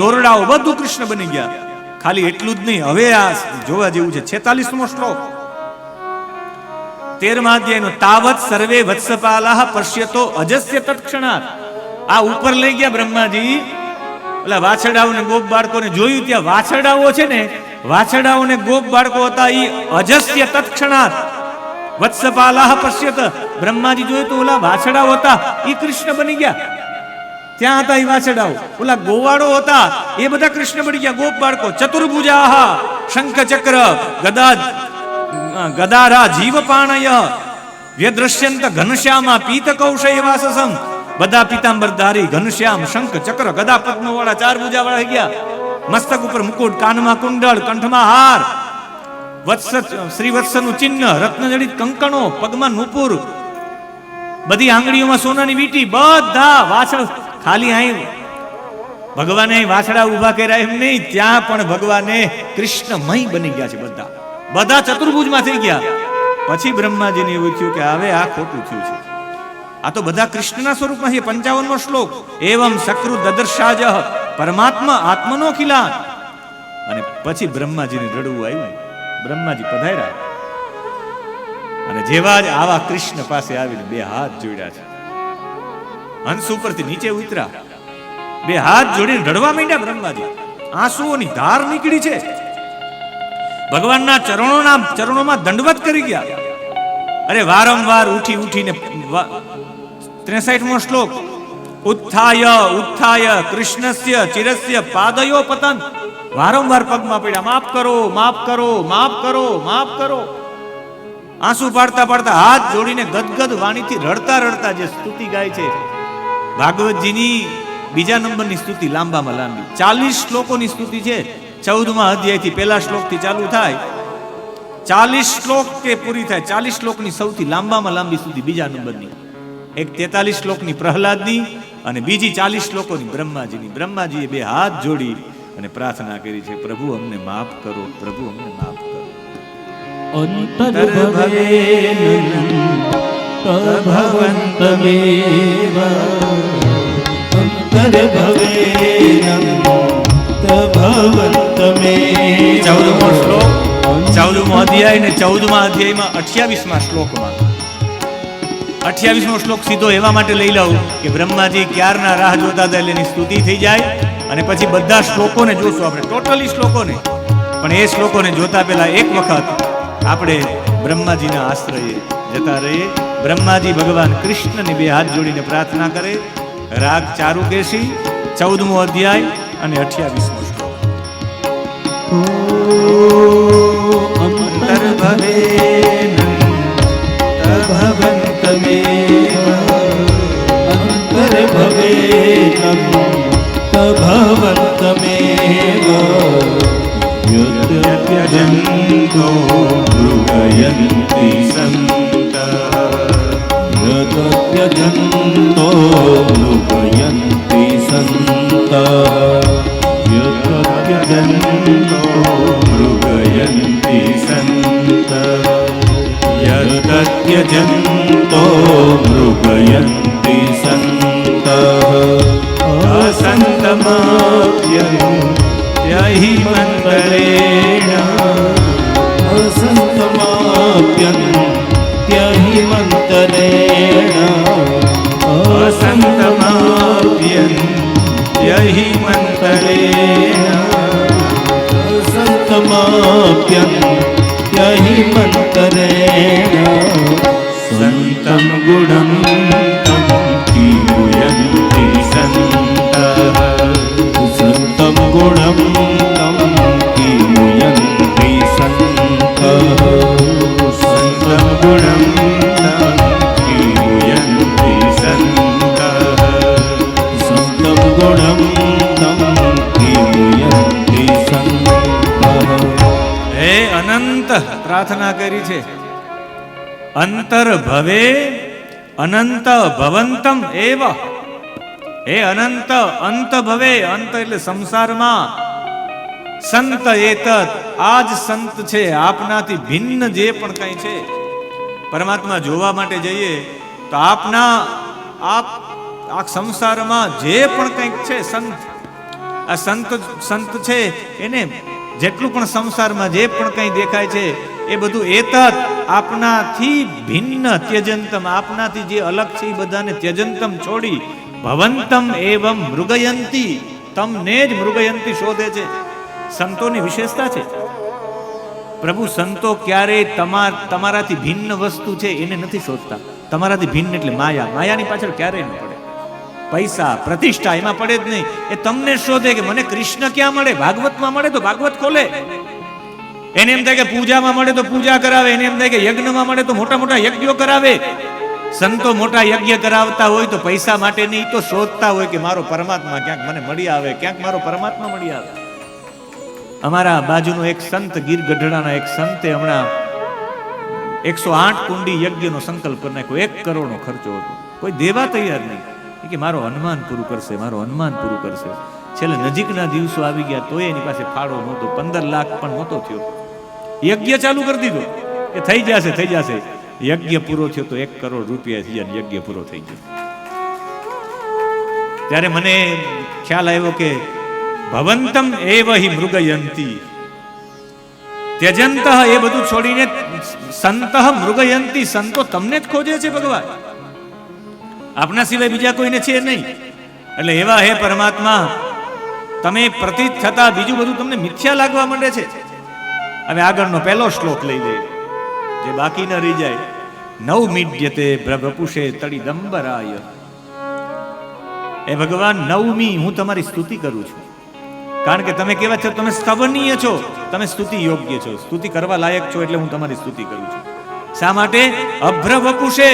દોરડાઓ બધું કૃષ્ણ બની ગયા. ખાલી એટલું જ નહીં, હવે આ જોવા જેવું છે 46મો શ્લોક 13મા અધ્યાયનો. તાવત સર્વે વત્સપાલાહ પશ્યતો અજસ્ય તત્ક્ષણાત. આ ઉપર લઈ ગયા બ્રહ્માજી ઓલા વાછડાઓ ને ગોપ બાળકોને, જોયું ત્યાં વાછડાઓ છે ને, વાછડાઓ ને ગોપ બાળકો હતા ઈ અજસ્ય તત્ક્ષણાત વત્સપાલાહ પશ્યત. બ્રહ્માજી જોયું તો ઓલા વાછડાઓ હતા ઈ કૃષ્ણ બની ગયા. ત્યાં હતા ઈ વાછડાઓ. ઓલા ગોવાળો હતા એ બધા કૃષ્ણ બની ગયા, ગોપ બાળકો. ચતુર્ભુજાહ શંખ ચક્ર ગદા ગદારા જીવપાણય વ્યદ્રશ્યંત ઘનશ્યામા પીત કૌશયવાસસમ. બધા પીતાંબરધારી ઘનશ્યામ શંખ ચક્ર ગદા પદ્મો વાળા 4 ભુજા વાળા થઈ ગયા. મસ્તક ઉપર મુકુટ, કાનમાં કુંડળ, કંઠમાં હાર, વત્સ શ્રીવત્સનું ચિહ્ન, રત્નજડિત કંકણો, પગમાં નુપુર, બધી આંગળીઓમાં સોનાની વીંટી, બધા વાછળ. ખાલી અહીં ભગવાને વાછડા ઉભા કર્યા એમ નહીં, ત્યાં પણ ભગવાને કૃષ્ણમય બની ગયા છે. બધા ચતુર્ભુજમાં થઈ ગયા. પછી બ્રહ્માજીને એવું થયું કે હવે આ ખોટું થયું છે, આ તો બધા કૃષ્ણના સ્વરૂપમાં છે. 55મો શ્લોક. એવમ સકૃ દદર્શાજ પરમાત્મા આત્મનો ખિલાન. અને પછી બ્રહ્માજીને રડવું આવ્યું. બ્રહ્માજી પધાર્યા અને જેવા જ આવા કૃષ્ણ પાસે આવીને 2 હાથ જોડ્યા છે. હંસ ઉપરથી નીચે ઉતર્યા, 2 હાથ જોડીને રડવા માંડ્યા બ્રહ્માજી. આંસુઓની ધાર નીકળી છે. ભગવાનના ચરણોમાં દંડવત કરી ગયા. અરે વારંવાર ઉઠીને 63મો શ્લોક. ઉત્થાય ઉત્થાય કૃષ્ણસ્ય ચિરસ્ય પાદયો પતન. વારંવાર પગમાં પડ્યા, માફ કરો, માફ કરો, માફ કરો, માફ કરો. આંસુ પાડતા પાડતા હાથ જોડીને ગદગદ વાણીથી રડતા રડતા જે સ્તુતિ ગાય છે, ભાગવતજીની 2જા નંબરની સ્તુતિ, લાંબામાં લાંબી 40 શ્લોકોની સ્તુતિ છે. 14મા અધ્યાયથી પહેલા શ્લોકથી ચાલુ થાય, 40 શ્લોક કે પૂરી થાય. 40 શ્લોકની સૌથી લાંબામાં લાંબી સ્તુતિ 2જા નંબરની. એક 43 શ્લોકની પ્રહલાદની અને બીજી 40 શ્લોકોની બ્રહ્માજીની. બ્રહ્માજીએ 2 હાથ જોડી અને પ્રાર્થના કરી છે, પ્રભુ અમને માફ કરો, પ્રભુ અમને માફ કરો. અંતર ભવેન તભવંતમેવ અંતર ભવેન તભવંતમેવ. 14મો શ્લોક 14મો અધ્યાય ને 14મા અધ્યાયમાં 28મા શ્લોકમાં 28મો શ્લોક સીધો એવા માટે લઈ લઉં કે બ્રહ્માજી ક્યારના રાહ જોતા હતા એટલે એની સ્તુતિ થઈ જાય. અને પછી બધા શ્લોકોને જોશું આપણે, ટોટલી શ્લોકોને. પણ એ શ્લોકોને જોતા પહેલા એક વખત આપણે બ્રહ્માજીના આશ્રયે જતા રહીએ. બ્રહ્માજી ભગવાન કૃષ્ણને 2 હાથ જોડીને પ્રાર્થના કરે. રાગ ચારુકેશી, 14મો અધ્યાય અને 28મો શ્લોક. અંતર ભવેન તભવંતમેવ અંતર ભવેન તભવંતમેવ યત્યજન્તો મૃગયન્તિ સંત યત્યજન્તો મૃગયન્તિ સંત યત્યજન્તો મૃગયન્તિ સંત યત્યજન્તો મૃગયન્તિ સંત અસંતમાપ્યન્ત્યહિ મંતરેણ અસંતમાપ્યન્ત્યહિ મંતરેણ અસંતમાપ્યન્ત્યહિ મંતરેણ અસંતમાપ્યન્ત્યહિ મંતરેણ સંતમ ગુણમ તમ કીર્યન્તિ સંતઃ સંતમ ગુણમ તમ કીર્યન્તિ સંતઃ સંતમ ગુણમ તમ કીર્યન્તિ સંતઃ સંતમ ગુણમ તમ કીર્યન્તિ સંતઃ. હે અનંત પ્રાર્થના કરી છે. અંતર ભવે અનંત ભવંતમ એવ. હે અનંત, અંત ભવે, અંત એટલે સંસારમાં. સંત એતત, આજ સંત છે. આપનાથી ભિન્ન જે પણ કંઈ છે, પરમાત્મા જોવા માટે જઈએ તો આપના આપ આ સંસારમાં જે પણ કંઈક છે સંત, આ સંત છે એને જેટલું પણ સંસારમાં જે પણ કંઈ દેખાય છે એ બધું એતત આપનાથી ભિન્ન ત્યજંતમ, આપનાથી જે અલગ છે એ બધાને ત્યજંતમ છોડી ભવંતમ એવમ મૃગયંતી, તમને જ મૃગયંતી શોધે છે. સંતોની વિશેષતા છે. પ્રભુ સંતો ક્યારેય તમારાથી ભિન્ન વસ્તુ છે એને નથી શોધતા. તમારાથી ભિન્ન એટલે માયા, માયાની પાછળ ક્યારેય ન પડે. પૈસા પ્રતિષ્ઠા એમાં પડે જ નહીં. એ તમને શોધે કે મને કૃષ્ણ ક્યાં મળે, ભાગવતમાં મળે તો ભાગવત ખોલે. એને એમ થાય કે પૂજામાં મળે તો પૂજા કરાવે, એને એમ થાય કે યજ્ઞમાં મળે તો મોટા મોટા યજ્ઞો કરાવે. સંતો મોટા યજ્ઞ કરાવતા હોય તો પૈસા માટે નહીં, તો શોધતા હોય કે મારો પરમાત્મા ક્યાંક મને મળી આવે, ક્યાંક મારો પરમાત્મા મળી આવે. અમારા બાજુનો એક સંત, ગીર ગઢડાના એક સંતે હમણાં 108 કુંડી યજ્ઞનો સંકલ્પ કરી નાખ્યો. 1 કરોડનો ખર્ચો હતો. કોઈ દેવા તૈયાર નહીં કે મારો અનુમાન પૂરું કરશે, મારો અનુમાન પૂરું કરશે. છેલ્લે નજીકના દિવસો આવી ગયા તોય એની પાસે ફાળો નહોતો. 15 લાખ પણ નહોતો થયો. યજ્ઞ ચાલુ કરી દીધો કે થઈ જશે થઈ જશે. યજ્ઞ પૂરો થયો તો 1 કરોડ રૂપિયા થયા. યજ્ઞ પૂરો થઈ ગયો. ત્યારે મને ખ્યાલ આવ્યો કે ભવંતમ એવ હિ મૃગયંતી ત્યજંતઃ, એ બધું છોડીને સંતઃ મૃગયંતી, સંતો તમને જ ખોજે છે ભગવાન, આપના સિવાય બીજા કોઈને છે નહીં. એટલે એવા હે પરમાત્મા, તમે પ્રતીત થતા બીજું બધું તમને મિથ્યા લાગવા માંડે છે. હવે આગળનો પહેલો શ્લોક લઈ લે, જે બાકી ન રહી જાય. નવમીડ્યતે વપુષે તડિદંબરાય. એ ભગવાન, નવમી હું તમારી સ્તુતિ કરું છું, કારણ કે તમે કેવા છો, તમે સ્તવનીય છો, તમે સ્તુતિ યોગ્ય છો, સ્તુતિ કરવા લાયક છો, એટલે હું તમારી સ્તુતિ કરું છું. શા માટે? અભ્ર વપુષે,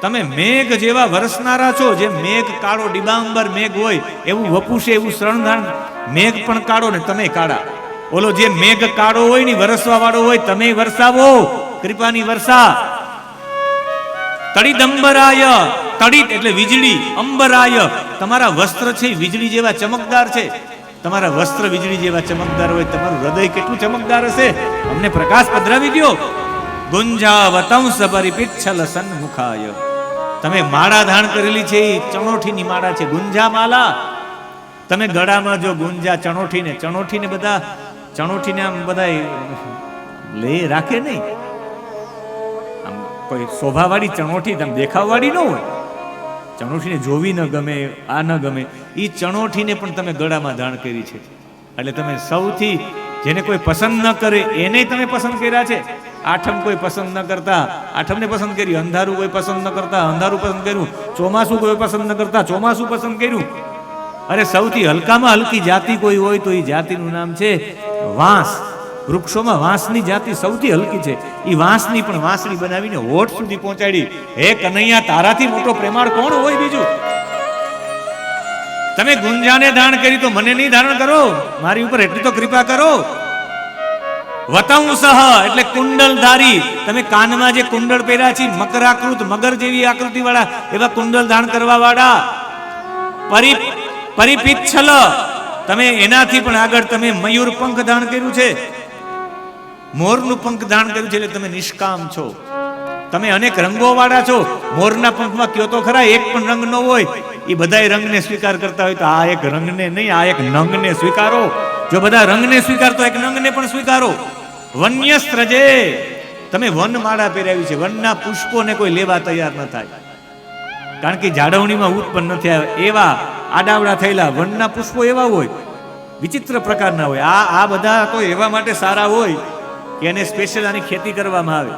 તમે મેઘ જેવા વરસનારા છો. જે મેઘ કાળો ડિબાંબર મેઘ હોય એવું વપુષે, એવું શરણધાણ. મેઘ પણ કાળો ને તમે કાળા. ઓલો જે મેઘ કાળો હોય ને વરસવા વાળો હોય, તમે વરસાવો કૃપાની વર્ષા. તડિદંબરાય, તડિત એટલે વીજળી, અંબરાય તમારા વસ્ત્ર છે વીજળી જેવા ચમકદાર છે. તમારા વસ્ત્ર વીજળી જેવા ચમકદાર હોય, તમારું હૃદય કેટલું ચમકદાર હશે, અમને પ્રકાશ પધરાવી દો. ગુંજાવતંસ પરિપિચ્છલ સન્મુખાય, તમે માળા ધારણ કરેલી છે એ ચણોઠીની માળા છે, ગુંજા માલા. તમે ગળામાં જો ગુંજા ચણોઠીને બધા ચણોઠીને આમ બધા લે રાખે નહીં. આમ કોઈ શોભાવાળી ચણોઠી તમે દેખાવવાળી ન હોય. ચણોઠીને જોવી ન ગમે, આ ન ગમે, એ ચણોઠીને પણ તમે ગળામાં ધારણ કરી છે. એટલે તમે સૌથી જેને કોઈ પસંદ ન કરે એને તમે પસંદ કર્યા છે. આઠમ કોઈ પસંદ ન કરતા આઠમને પસંદ કરી, અંધારું કોઈ પસંદ ન કરતા અંધારું પસંદ કર્યું, ચોમાસું કોઈ પસંદ ન કરતા ચોમાસું પસંદ કર્યું. અરે સૌથી હલકામાં હલકી જાતિ કોઈ હોય તો એ જાતિનું નામ છે વાંસ. વૃક્ષોમાં વાંસની જાતિ સૌથી હલકી છે. એ વાંસની પણ વાંસળી બનાવીને હોઠ સુધી પહોંચાડી. હે કનૈયા, તારાથી મોટો પ્રેમાળ કોણ હોય બીજું? તમે ગુંજાને ધારણ કરી તો મને નહીં ધારણ કરો? મારી ઉપર એટલી તો કૃપા કરો. વતંસઃ એટલે કુંડલધારી, તમે કાનમાં જે કુંડળ પહેર્યા છે મકરાકૃત, મગર જેવી આકૃતિ વાળા એવા કુંડલ ધારણ કરવા વાળા. પરિપિચ્છલ, તમે એનાથી પણ આગળ તમે મયુર પંખ ધારણ કર્યું છે, મોરનું પંખ ધારણ કર્યું છે, એટલે તમે નિષ્કામ છો. તમે અનેક રંગો વાળા છો. મોરના પંખમાં કયો તો ખરા એક પણ રંગ ન હોય. એ બધા રંગને સ્વીકાર કરતા હોય તો આ એક રંગને નહીં, આ એક નંગને સ્વીકારો. જો બધા રંગને સ્વીકારતો એક નંગને પણ સ્વીકારો. વન્યસ્ત્રજે, તમે વનમાળા પહેરાવી છે. વનના પુષ્પોને કોઈ લેવા તૈયાર ન થાય, કારણ કે જાળવણીમાં ઉત્પન્ન ન થયા એવા આડાવડા થયેલા વનના પુષ્પો એવા હોય, વિચિત્ર પ્રકારના હોય. આ બધા તો એવા માટે સારા હોય કે એને સ્પેશિયલ આની ખેતી કરવામાં આવે.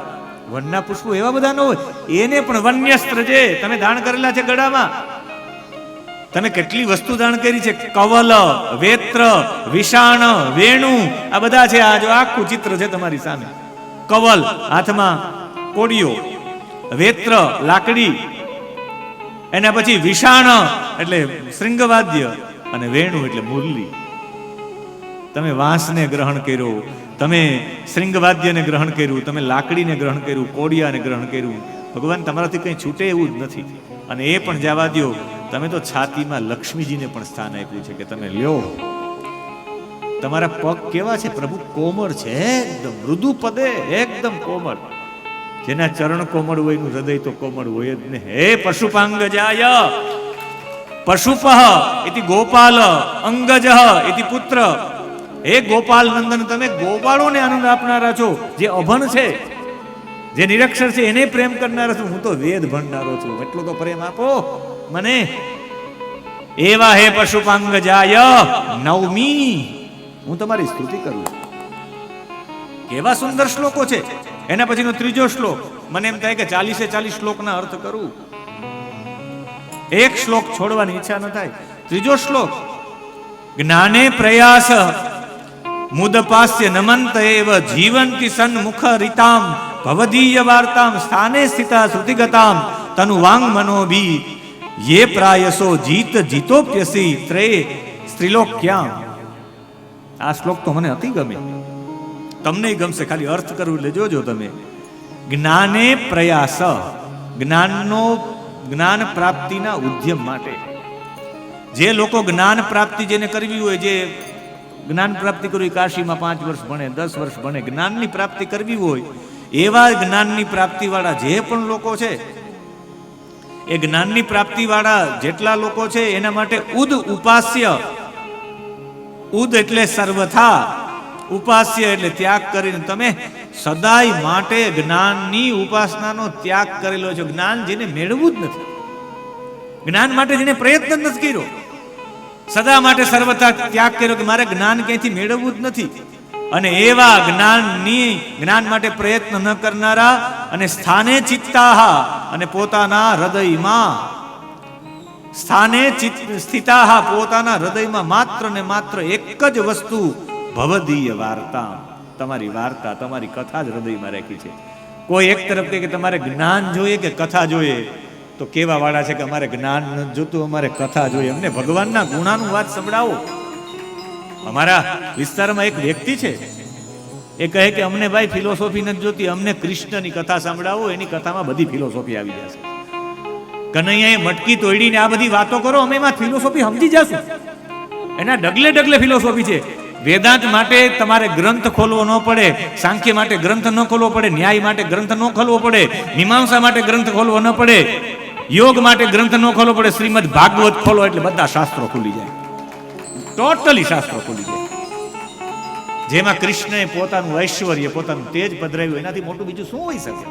વનના પુષ્પો એવા બધા ન હોય. એને પણ વન્યસ્ત્રજે તમે ધારણ કરેલા છે ગળામાં. તમે કેટલી વસ્તુ ધારણ કરી છે. કવલ, વેત્ર, વિષાણ, વેણુ, આ બધા છે. આ જો આખું ચિત્ર છે તમારી સામે. કવલ હાથમાં કોડિયો, વેત્ર લાકડી, એના પછી વિષાણ એટલે શૃંગવાદ્ય, અને વેણુ એટલે મુરલી. તમે વાંસને ગ્રહણ કર્યો, તમે શૃંગવાદ્યને ગ્રહણ કર્યું, તમે લાકડીને ગ્રહણ કર્યું, કોડિયાને ગ્રહણ કર્યું. ભગવાન તમારાથી કંઈ છૂટે એવું જ નથી. અને એ પણ જવા દો, તમે તો છાતીમાં લક્ષ્મીજીને પણ સ્થાન આપ્યું છે કે તમે લ્યો. તમારા પગ કેવા છે પ્રભુ? કોમળ છે, એકદમ મૃદુ પદે, એકદમ કોમળ. જેના ચરણ કોમળ હોય એનું હૃદય તો કોમળ હોય જ ને. હે પશુપાંગ જાય પશુપઃ ઇતિ ગોપાલ, અંગજ ઇતિ પુત્ર. હે ગોપાલ નંદન, તમે ગોપાળોને આનંદ આપનારા છો. જે અભણ છે, જે નિરક્ષર છે, એને પ્રેમ કરનારા છું. હું તો વેદ ભણનારો છું, એટલો તો પ્રેમ આપો મને. એવા હે પશુપાંગ જાય નવમી, હું તમારી સ્તુતિ કરું છું. કેવા સુંદર શ્લોકો છે. એના પછીનો ત્રીજો શ્લોક, મને એમ થાય કે 40 શ્લોકના અર્થ કરું, એક શ્લોક છોડવાની ઈચ્છા ન થાય. ત્રીજો શ્લોક, જ્ઞાને પ્રયાસ મુદપાસ્ય નમંત એવ જીવંતિ સન્મુખ રીતામ ભવદીય વાર્તામ સ્થાને સ્થિતા શ્રુતિગતામ તનુ વાંગ મનોભી યે પ્રાયસો જીત જીતોપ્યસી ત્રિલોક્યામ. આ શ્લોક તો મને અતિ ગમે, તમને ગમશે. ખાલી અર્થ કરવું એટલે જોજો તમે. જ્ઞાને પ્રયાસ, જ્ઞાન પ્રાપ્તિના ઉદ્યમ માટે. જે લોકો જ્ઞાન પ્રાપ્તિ જેને કરવી હોય, જે જ્ઞાન પ્રાપ્તિ કરવી, કાશીમાં 5 વર્ષ ભણે, 10 વર્ષ ભણે, જ્ઞાનની પ્રાપ્તિ કરવી હોય, એવા જ્ઞાનની પ્રાપ્તિ વાળા જે પણ લોકો છે, એ જ્ઞાનની પ્રાપ્તિ વાળા જેટલા લોકો છે, એના માટે ઉપાસ્ય, ઉદ એટલે સર્વથા, ઉપાસ્ય એટલે ત્યાગ કરીને તમે સદાય માટે જ્ઞાનની ઉપાસનાનો ત્યાગ કરેલો છે. જ્ઞાન જેને મેળવવું જ નથી, જ્ઞાન માટે જેને પ્રયત્ન નથી કર્યો, સદા માટે સર્વથા ત્યાગ કર્યો કે મારે જ્ઞાન ક્યાંથી મેળવવું જ નથી, અને એવા જ્ઞાન માટે પ્રયત્ન ન કરનારા, અને સ્થાને ચિત્તાહા, અને પોતાના હૃદયમાં સ્થાને સ્થિતાહા, પોતાના હૃદયમાં માત્ર ને માત્ર એક જ વસ્તુ, ભવદીય વાર્તા, તમારી વાર્તા, તમારી કથા જ હૃદયમાં રાખી છે. કોઈ એક તરફ કે તમારે જ્ઞાન જોઈએ કે કથા જોઈએ, તો કેવા વાળા છે કે અમારે જ્ઞાન નથી જોતું, અમારે કથા જોઈએ, અમને ભગવાનના ગુણાનું વાત સંભળાવો. અમારા વિસ્તારમાં એક વ્યક્તિ છે, એ કહે કે અમને ભાઈ ફિલોસોફી નથી જોતી, અમને કૃષ્ણની કથા સંભળાવો, એની કથામાં બધી ફિલોસોફી આવી જશે. કનૈયાએ મટકી તોડીને આ બધી વાતો કરો, અમે એમાં ફિલોસોફી સમજી જશું. એના ડગલે ડગલે ફિલોસોફી છે. વેદાંત માટે તમારે ગ્રંથ ખોલવો ન પડે, સાંખ્ય માટે ગ્રંથ ન ખોલવો પડે, ન્યાય માટે ગ્રંથ ન ખોલવો પડે, મીમાંસા માટે ગ્રંથ ખોલવો ન પડે, યોગ માટે ગ્રંથ ન ખોલવો પડે. શ્રીમદ ભાગવત ખોલો એટલે બધા શાસ્ત્રો ખુલી જાય, ટોટલી શાસ્ત્રો ખુલી જાય. જેમાં કૃષ્ણએ પોતાનું ઐશ્વર્ય, પોતાનું તેજ પધરાવ્યું, એનાથી મોટું બીજું શું હોઈ શકે?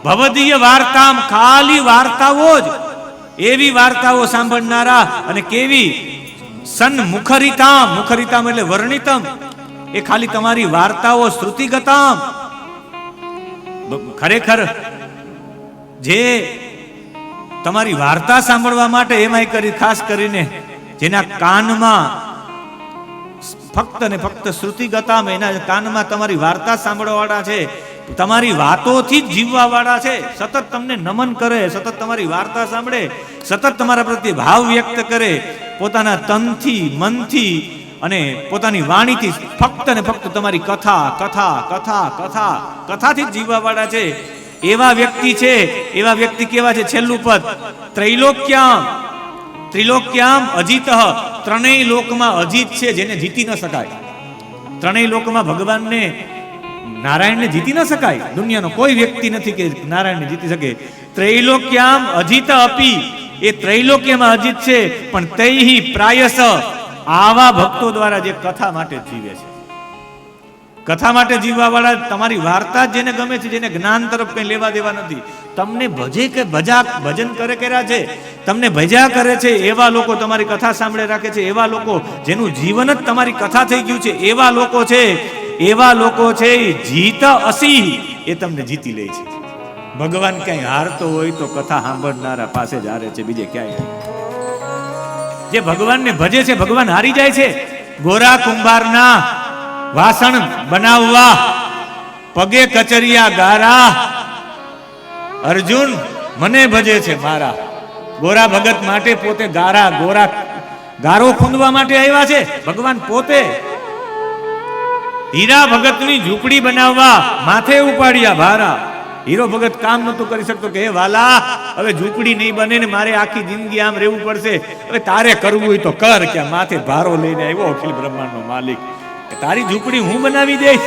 ભવદીય વાર્તામ, ખાલી વાર્તાઓ જ, એવી વાર્તાઓ સાંભળનારા, અને કેવી સન્મુખરીતામ, મુખરીતામ એટલે વર્ણિતમ, એ ખાલી તમારી વાર્તાઓ, શ્રુતિગતામ. ખરેખર જે તમારી વાર્તા સાંભળવા માટે, એમાંય કરી ખાસ કરીને જેના કાનમાં ફક્ત ને ફક્ત શ્રુતિગતામ, એના કાનમાં તમારી વાર્તા સાંભળવા વાળા છે, તમારી વાતોથી જ જીવવા વાળા છે, સતત તમને નમન કરે, સતત તમારી વાર્તા સાંભળે, સતત તમારા પ્રત્યે ભાવ વ્યક્ત કરે, પોતાના તનથી, મનથી અને પોતાની વાણીથી ફક્ત ને ફક્ત તમારી કથા કથા કથા કથા કથાથી જ જીવવા વાળા છે, એવા વ્યક્તિ છે. એવા વ્યક્તિ કેવા છે? છેલ્લું પદ, ત્રૈલોક્યામ, ત્રિલોક્યામ અજીત, ત્રણેય લોકમાં અજીત છે, જેને જીતી ન શકાય. ત્રણેય લોકમાં ભગવાનને, નારાયણને જીતી ન શકાય. દુનિયાનો કોઈ વ્યક્તિ નથી કે નારાયણને જીતી શકે. ત્રૈલોક્યામ અજીત અપી, એ ત્રૈલોક્યમાં અજીત છે, પણ તૈહિ પ્રાયસ, આવા ભક્તો દ્વારા જે કથા માટે જીવે છે, કથા માટે જીવવા વાળા, તમારી વાર્તા જેને ગમે છે, જેને જ્ઞાન તરફ કઈ લેવા દેવા નથી, તમને ભજે કે ભજન કર્યા છે, તમને ભજ્યા કરે છે, એવા લોકો તમારી કથા સાંભળે રાખે છે, એવા લોકો જેનું જીવન જ તમારી કથા થઈ ગયું છે, એવા લોકો છે, એવા લોકો છે. જીત અસી, એ તમને જીતી લે છે. ભગવાન ક્યાંય હારતો હોય તો કથા સાંભળનારા પાસે જ હારે છે, બીજે ક્યાંય. જે ભગવાનને ભજે છે, ભગવાન હારી જાય છે. ગોરા કુંભારના વાસણ બનાવવા પગે કચરિયા ગારા, અર્જુન મને ભજે છે મારા. ગોરા ભગત માટે પોતે ગારો ખૂંદવા માટે આવ્યા છે ભગવાન પોતે. હીરા ભગતની ઝૂંપડી બનાવવા માથે ઉપાડ્યા ભારા. હીરો ભગત કામ નતું કરી શકતો કે હે વાલા, હવે ઝૂંપડી નહીં બને ને મારે આખી જિંદગી આમ રહેવું પડશે, હવે તારે કરવું હોય તો કર. કે માથે ભારો લઈને આવ્યો અખિલ બ્રહ્માંડનો માલિક, તારી ઝૂંપડી હું બનાવી દઈશ.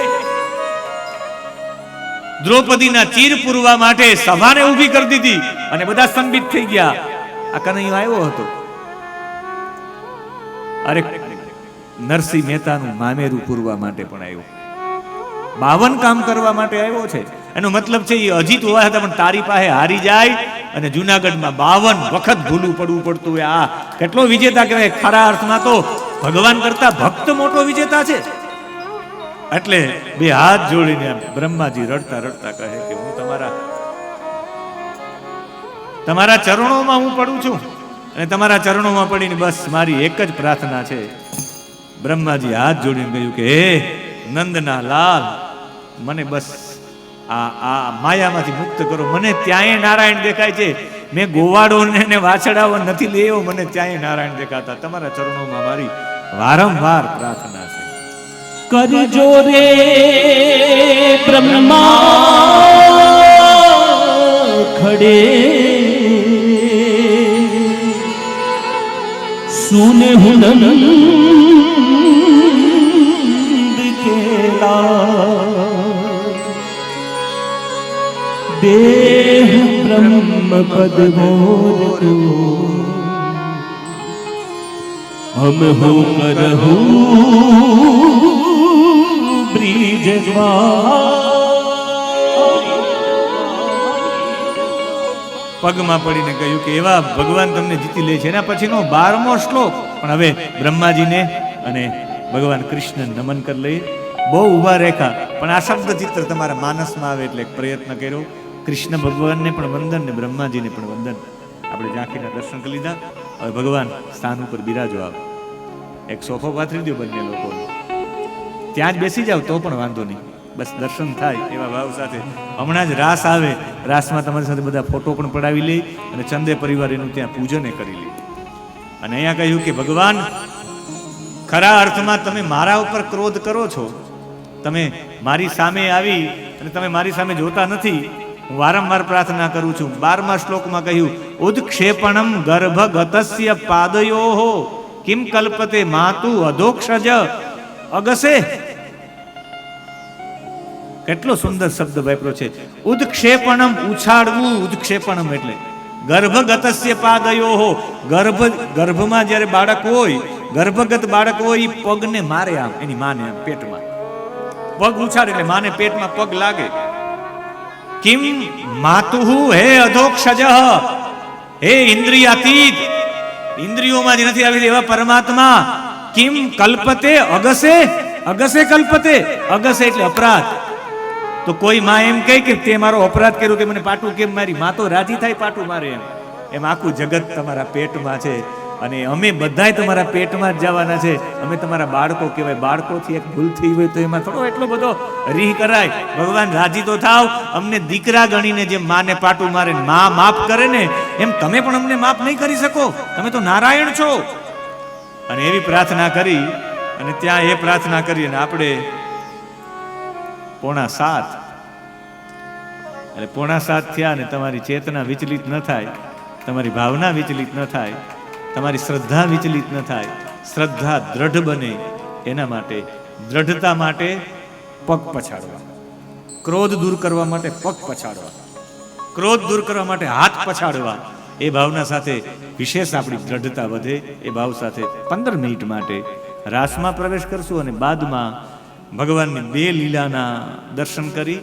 દ્રૌપદીના ચીર પૂરવા માટે સભાને ઊભી કરી દીધી અને બધા સંબિત થઈ ગયા. આ કનૈયો આવ્યો હતો. અરે નરસિંહ મહેતાનું મામેરું પૂરવા માટે પણ આવ્યો, 52 કામ કરવા માટે આવ્યો છે. એનો મતલબ છે એ અજીત હોવા હતા પણ તારી પાસે હારી જાય અને જુનાગઢમાં 52 વખત ભૂલું પડવું પડતું હોય. આ કેટલો વિજેતા કહેવાય. ખરા અર્થમાં તો ભગવાન કરતા ભક્ત મોટો વિજેતા છે. એટલે બે હાથ જોડીને બ્રહ્માજી રડતા રડતા કહે કે હું તમારા ચરણોમાં હું પડું છું અને તમારા ચરણોમાં પડીને બસ મારી એક જ પ્રાર્થના છે. બ્રહ્માજી હાથ જોડીને કહ્યું કે હે નંદના લાલ, મને બસ આ માયામાંથી મુક્ત કરો. મને ત્યાંય નારાયણ દેખાય છે. મેં ગોવાડો ને વાછડાઓ નથી લેવો, મને ત્યાંય નારાયણ દેખાતા. તમારા ચરણોમાં મારી વારંવાર પ્રાર્થના છે. કરજો રે બ્રહ્મા ખડે સુને હુનંદ કેલા દેહ બ્રહ્મ પદ બોધો हम हो करहु પગમાં પડીને કહ્યું કે એવા ભગવાન તમને જીતી લે છે. એના પછીનો 12મો શ્લોક પણ હવે બ્રહ્માજીને અને ભગવાન કૃષ્ણ નમન કરી લઈએ. બહુ ઉભા રેખા પણ આ શબ્દ ચિત્ર તમારા માનસમાં આવે એટલે પ્રયત્ન કર્યો. કૃષ્ણ ભગવાનને પણ વંદન ને બ્રહ્માજીને પણ વંદન. આપણે ઝાંખીના દર્શન કરી લીધા. હવે ભગવાન સ્થાન ઉપર બિરાજો. આવો એક સોફો પાથરી દો બંને લોકો, ત્યાં જ બેસી જાવ તો પણ વાંધો નહીં. બસ દર્શન થાય એવા ભાવ સાથે. હમણાં જ રાસ આવે, રાસમાં તમારી સાથે બધા ફોટો પણ પડાવી લે અને ચંદે પરિવાર એનું ત્યાં પૂજન કરી લે. અને અહીંયા કહ્યું કે ભગવાન, ખરા અર્થમાં તમે મારા ઉપર ક્રોધ કરો છો. તમે મારી સામે આવી અને તમે મારી સામે જોતા નથી. હું વારંવાર પ્રાર્થના કરું છું. 12મા શ્લોકમાં કહ્યું ઉદક્ષેપણમ ગર્ભગતસ્ય પાદયોહો કિમ કલ્પતે માતુ અધોક્ષજ અગસે. કેટલો સુંદર શબ્દ વાપર્યો છે. ઉદક્ષેપણમ ઉછાળવું. ઉદક્ષેપણમ એટલે ગર્ભગતસ્ય પાદયોહો. ગર્ભમાં જ્યારે બાળક હોય, ગર્ભગત બાળક હોય, પગને મારે આમ એની માને આમ પેટમાં પગ ઉછાળે એટલે માને પેટમાં પગ લાગે. કિમ માતુહુ હે અધોક્ષજ, હે ઇન્દ્રિયાતીત, ઇન્દ્રિયોમાં જ નથી આવી એવા પરમાત્મા. કિમ કલ્પતે અગસે. અગસે કલ્પતે. અગસે એટલે અપરાધ. તો કોઈ માં એમ કહે કે તે મારો અપરાધ કર્યો તે મને પાટું કેમ મારી? માં તો રાજી થાય પાટું મારે. એમ આખું જગત તમારા પેટમાં છે અને અમે બધાય તમારા પેટમાં જ જવાના છે. અમે તમારા બાળકો કહેવાય. બાળકોથી એક ભૂલ થઈ હોય તો એમાં થોડો એટલો બધો રીહ કરાય. ભગવાન રાજી તો થાવ. અમને દીકરા ગણીને જેમ માને પાટું મારે માં માફ કરે ને એમ તમે પણ અમને માફ નહીં કરી શકો. તમે તો નારાયણ છો. અને એવી પ્રાર્થના કરી અને ત્યાં એ પ્રાર્થના કરી અને આપણે 6:45 એટલે 6:45 થયા અને તમારી ચેતના વિચલિત ન થાય, તમારી ભાવના વિચલિત ન થાય, તમારી શ્રદ્ધા વિચલિત ન થાય, શ્રદ્ધા દ્રઢ બને એના માટે, દ્રઢતા માટે પગ પછાડવા, ક્રોધ દૂર કરવા માટે પગ પછાડવા, ક્રોધ દૂર કરવા માટે હાથ પછાડવા. એ ભાવના સાથે વિશેષ આપણી દ્રઢતા વધે. એ ભાવ સાથે 15 મિનિટ માટે રાસમાં પ્રવેશ કરશું અને બાદમાં ભગવાનની 2 લીલાના દર્શન કરી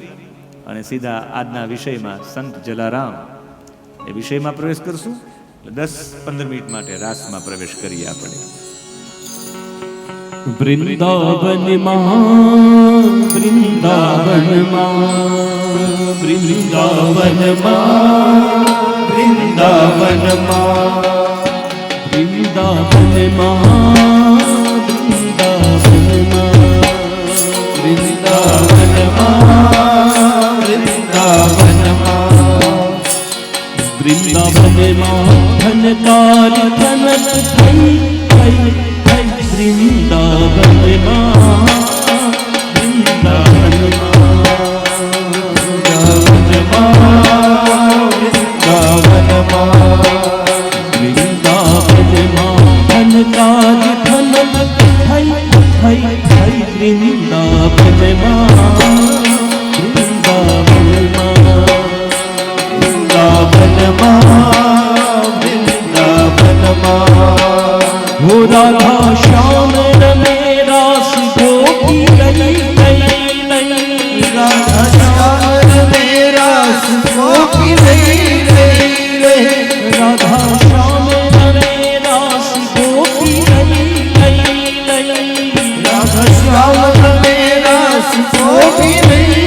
અને સીધા આજના વિષયમાં સંત જલારામ એ વિષયમાં પ્રવેશ કરશું. 10-15 મિનિટ માટે રાસમાં પ્રવેશ કરીએ આપણે. વૃંદાવનમાં વૃંદાવનમાં વૃંદાવનમાં વૃંદાવનમાં વૃંદાવનમાં વૃંદાવનમાં ધનકાર ધનક થઈ થઈ થઈ વૃંદાવનમાં વૃંદાવનમાં वो राधा श्याम रमे रास गोपी गई गई गई राधा श्याम रमे रास गोपी रही रही राधा श्याम रमे रास गोपी गई गई गई राधा श्याम रमे रास गोपी रही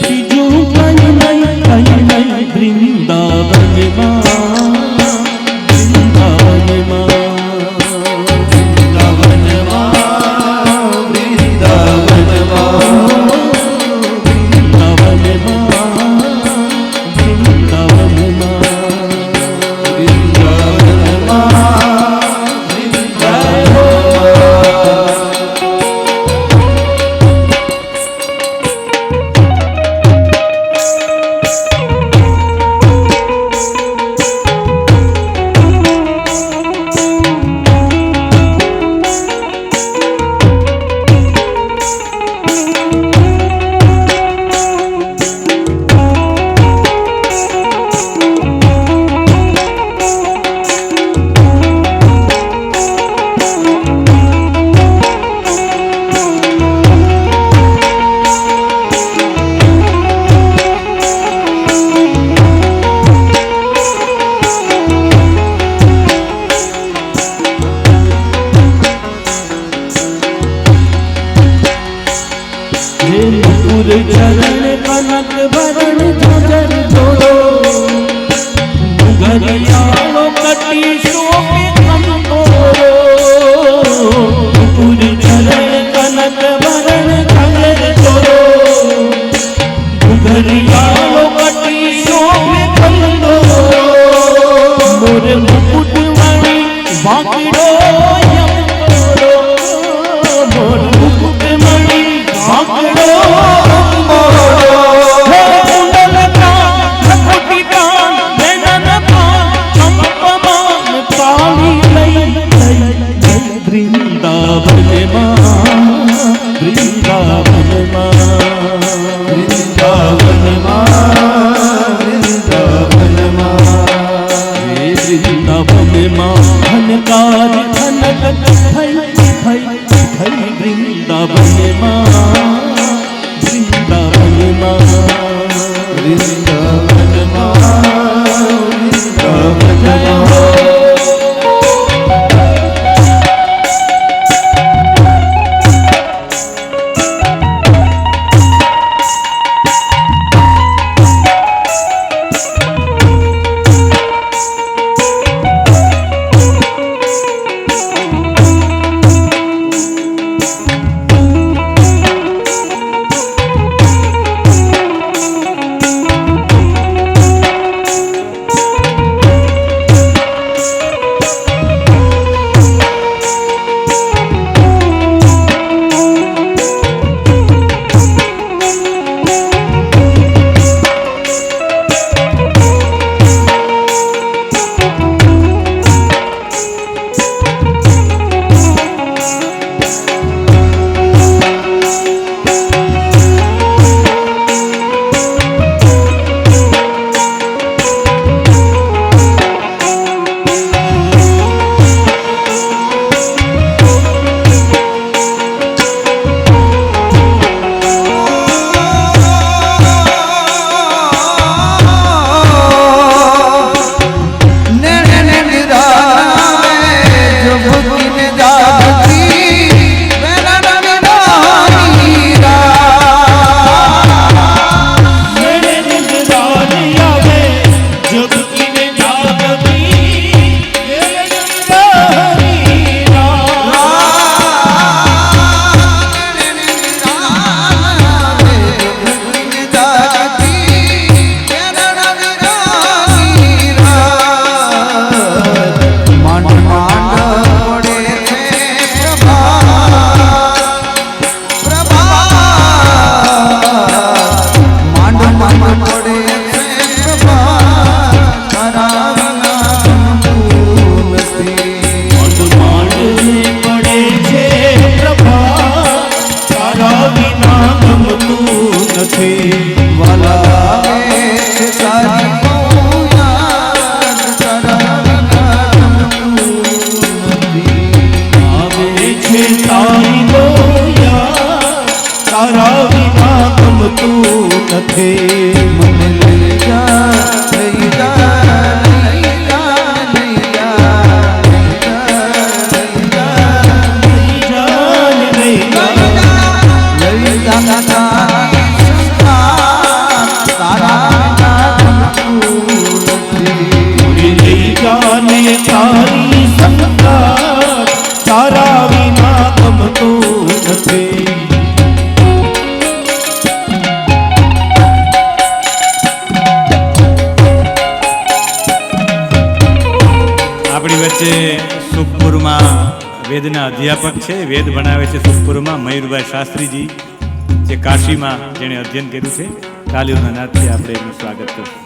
बीजू कहीं नहीं वृंदावन माँ वृंदावन माँ वृंदावन माँ वृंदावन माँ वृंदावन माँ वृंदावन माँ वृंदावन माँ वृंदावन माँ मुकुर चरण कनक भरण झजर जोड़ो घरियालो कटी शोभे कंबोरो मुकुर चरण कनक भरण झजर जोड़ो घरियालो कटी शोभे कंबोरो मोर मुकुट मणि बांकड़ो यमोरो मोर मुकुट मणि बांकड़ो वृंदावन माँ वृंदावन माँ वृंदावन माँ वृंदावन माँ वृंदावन माँ धनकार धनक थई थई थई वृंदावन माँ वृंदावन माँ वृंदावन माँ वृंदावन माँ તારી લોયા તારા વિના ગમતું નથી. મને લઈ જા લઈ જા લઈ જા લઈ જા લઈ જા લઈ જા લઈ જા તારી સંસાર તારા લઈ જાને તારી સંગાત તારા વિના ગમતું નથી. આપણી વચ્ચે સુખપુરમાં વેદના અધ્યાપક છે, વેદ ભણાવે છે સુખપુરમાં, મયુરભાઈ શાસ્ત્રીજી, જે કાશીમાં જેણે અધ્યયન કર્યું છે. તાલીઓના નાદથી આપણે એનું સ્વાગત કરશું.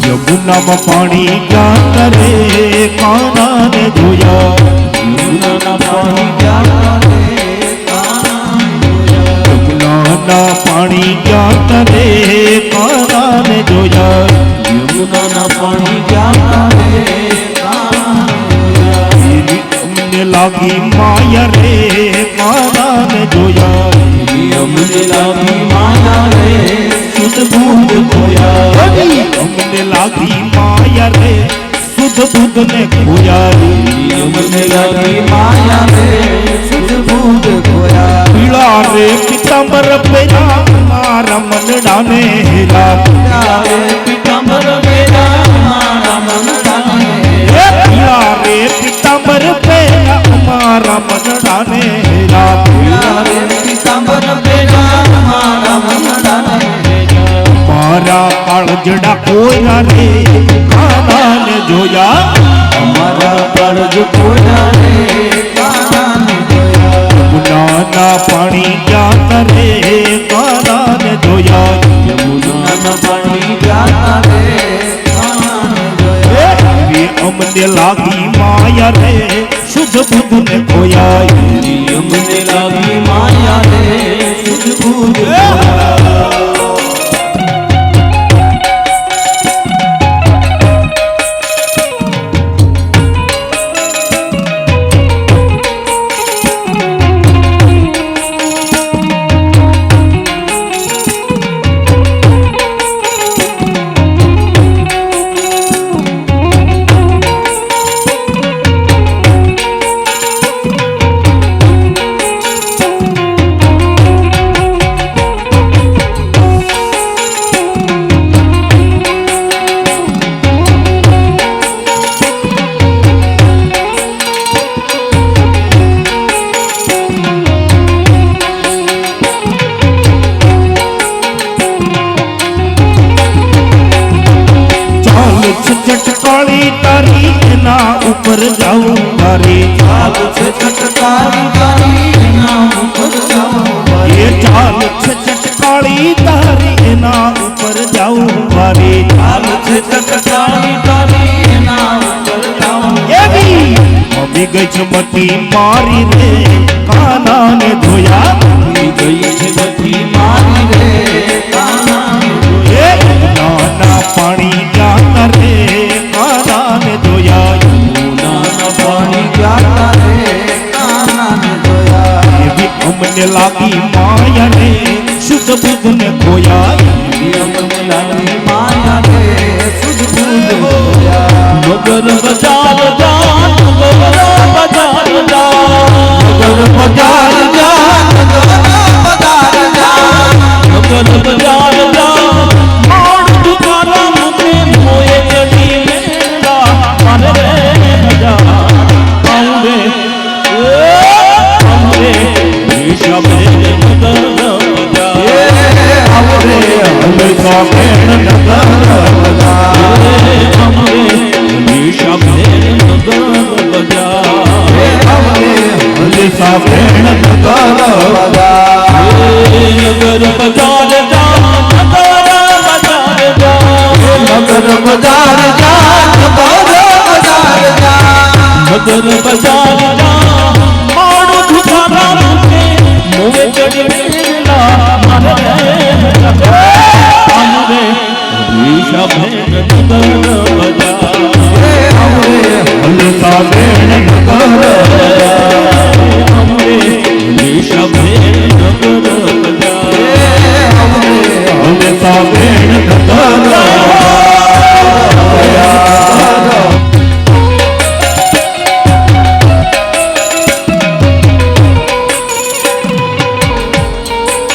યમુનામાં પાણી ક્યાં કરે કાનાને જોયા. યમુનાના પાણી ક્યાં કરે યમુનાના પાણી ક્યાં કરે કાનાને જોયા. યમુનાના પાણી ક્યાં કરે અમને લાગી માયા રે કાનાને જોયા. અમને લાગી માયા રે શુદ્ધ બુદ્ધ ખોયા. અમને લાગી માયા રે શુદ્ધ બુદ્ધ ને ખોયા. અમને લાગી માયા રે શુદ્ધ બુદ્ધ ખોયા. પીળા રે પિતાંબર પહેરા મારા મનડાને હેરા. પીતાંબર પહેરા મારા મનડાને પીળા રે પિતાંબર પહેરા મારા મનડાને હેરા. પીતાંબર પહેરા મારા મનડાને મારા કાળજડા કોયા રે કાનાને જોયા. અમારા કાળજ કોયા રે કાનાને જોયા. યમુનાના પાણી ક્યાં કરે કાનાને જોયા. યમુનાના પાણી ક્યાં કરે કાનાને જોયા. અમને લાગી માયા રે શુદ્ધ બુદ્ધ ને ખોયા. અમને લાગી માયા રે શુદ્ધ બુદ્ધ ખોયા. એના ઉપર જાઉં વારે ચાલ છે ચટકારી તારી એના ઉપર જાઉં એ ચાલ છે ચટકાળી તારી એના ઉપર જાઉં વારે ચાલ છે ચટકારી તારી એના ઉપર જાઉં એવી મમ્મી ગઈ છે મતી મારી રે કાનાને ધોયા ગઈ છે બધી મારી રે કાનાને એ નાના પાણી જાતા રે કાનાને ધોયા નાના પાણી ગયા રે કાનાને જોયા એવી અમને લાગી માયા રે શુદ્ધ બુદ્ધને ખોયા અમને લાગી માયા રે સુધ બુધ જોયા મગર બજાર જા મગર બજાર જા નગર બજાર જા નગર બજાર જા મગર બજાર જા માણ દુકાના મુકે મોએ ચડી મેલા મારે રે બજાર આઉરે આઉરે ઈશાબે મગર બજાર આવરે હંમેશા ભેણ નગર હંમેશા ભેણ નગર બજાર જા નગર બજાર જા હંમેશા ભેણ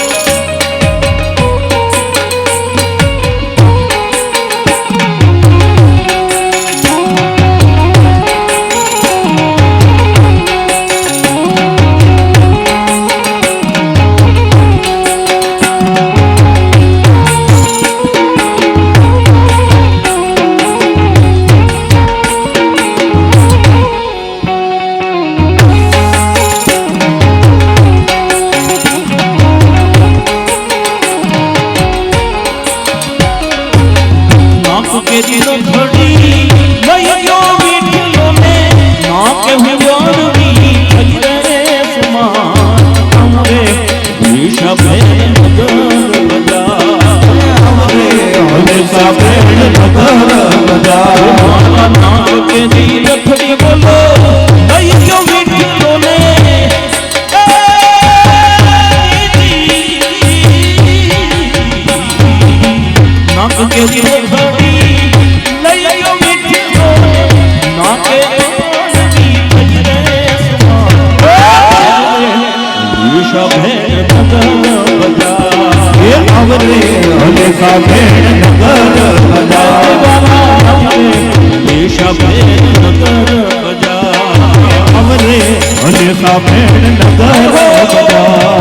હંમેશા ભેણ હંમેશા ભેણ હંમેશા ભેણ અમરે હંમેશા ભેણ નગર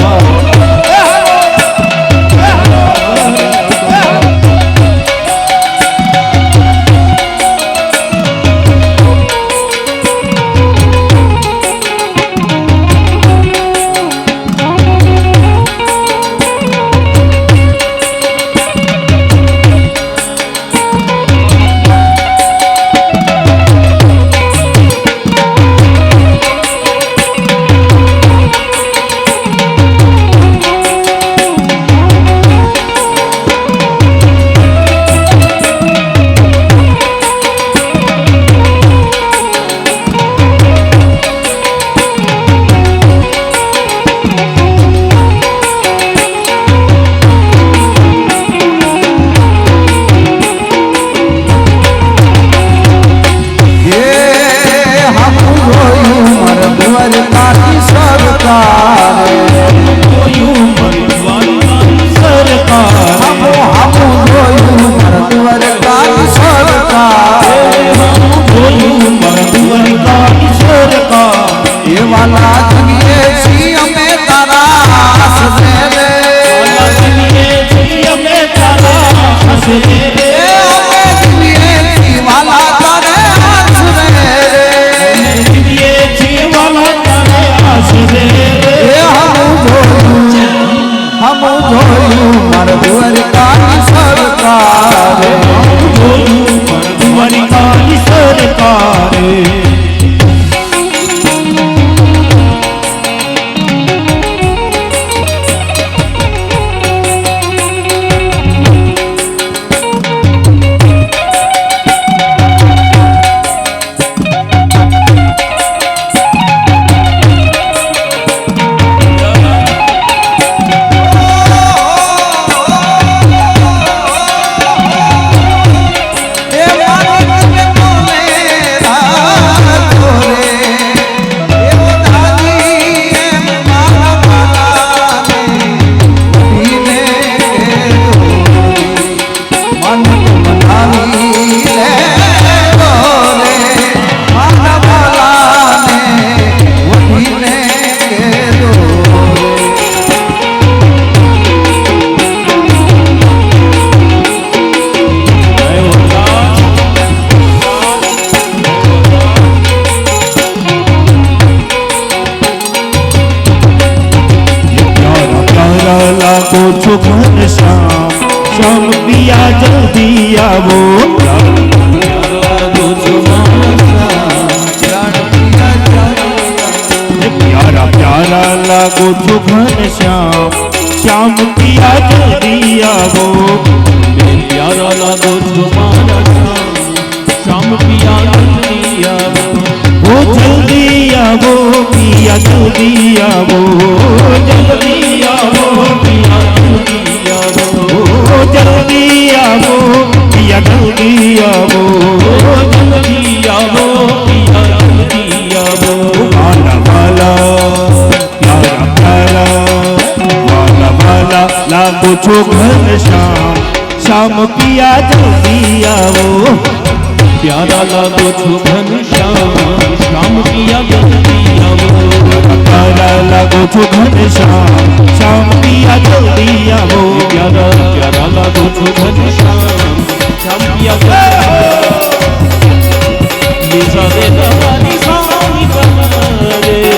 લાગો છો ઘનશ્યામ શ્યામ પિયા જલ્દી આવો પ્યારા પ્યારા લાગો છો ઘનશ્યામ શ્યામ પિયા જલ્દી આવો प्यारा लागो तुम्हारा श्याम पिया जल्दी आओ ઓ જલ્દી આવો પિયા જલ્દી આવો જલ્દી આવો पिया जल्दी आओ ઓ જલ્દી આવો પિયા જલ્દી આવો जल्दी आओ पिया जल्दी आओ વાલા વાલા પ્યારા પ્યારા વાલા વાલા લાગો છો ઘનશ્યામ શ્યામ પિયા જલ્દી આવો प्यारा लागो घनश्याम श्याम पिया जल्दी आओ પ્યારા લાગો છો ઘનશ્યામ શ્યામ પિયા જલ્દી આવો प्यारा प्यारा लागो घनश्याम श्याम पिया जल्दी निशा रे नवानी सामी रे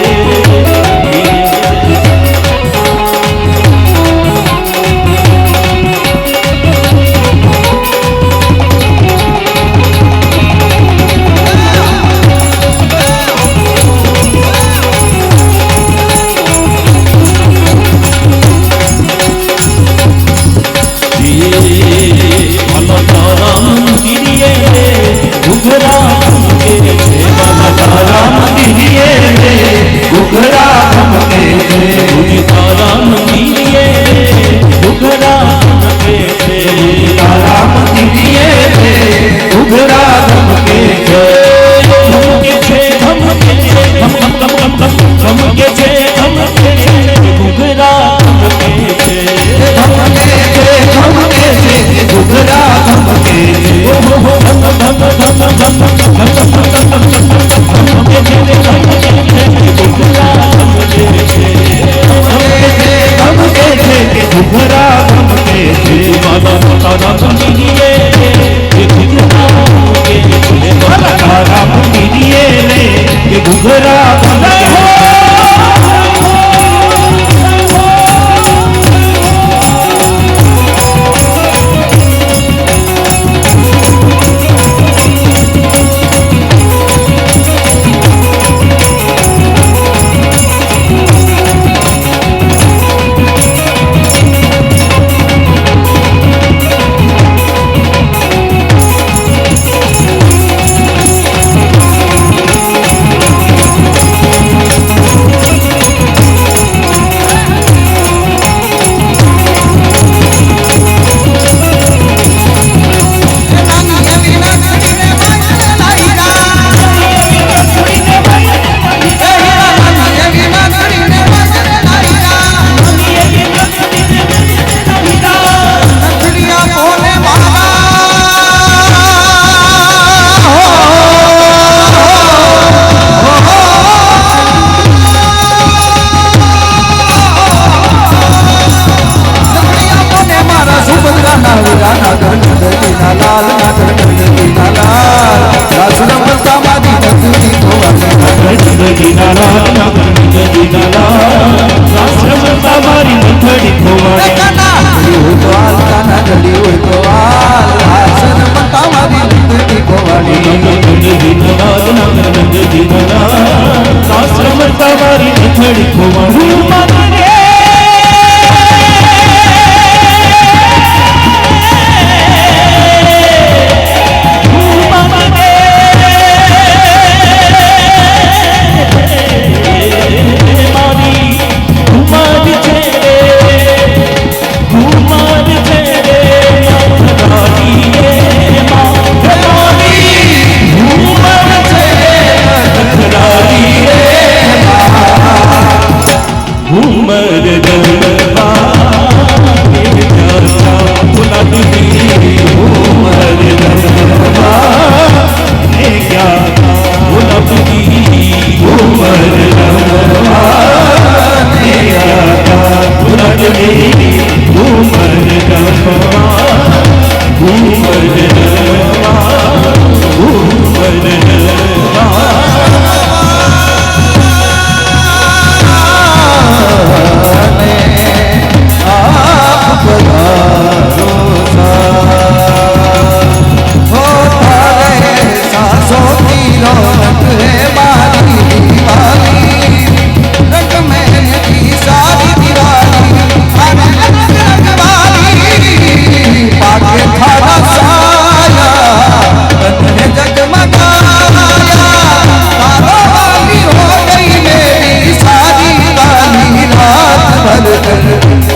कर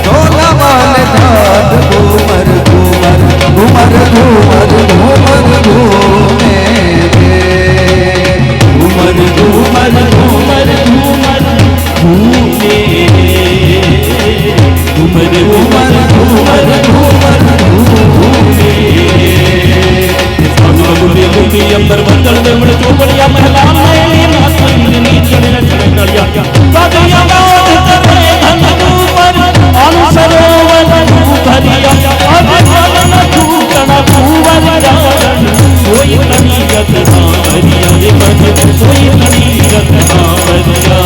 ढोला माल झाल घूमर घूमर घूमर घूमर घूमर घूमे रे घूमर घूमर घूमर घूमर घूमे घूमर घूमर घूमर घूमर घूमे गुले गुली अंबर बदल में मुड़ चोपड़िया महला में नाचनी नीचड़ चढ़िया बादिया गाँव करे धन ऊपर अनुसरोवर भरिया अभी चलन छूटना कुंवर जान कोई तनी रत्ना भरिया रे मन कोई तनी रत्ना भरिया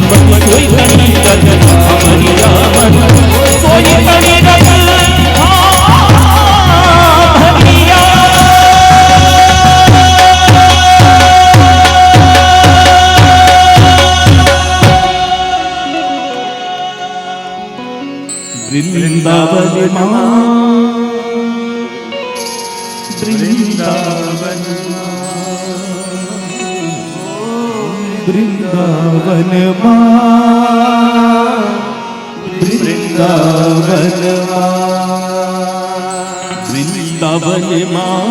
मन कोई तनी रत्ना भरिया मन कोई तनी रत्ना भरिया वृंदावन माँ वृंदावन वृंदावन माँ वृंदावन वृंदावन माँ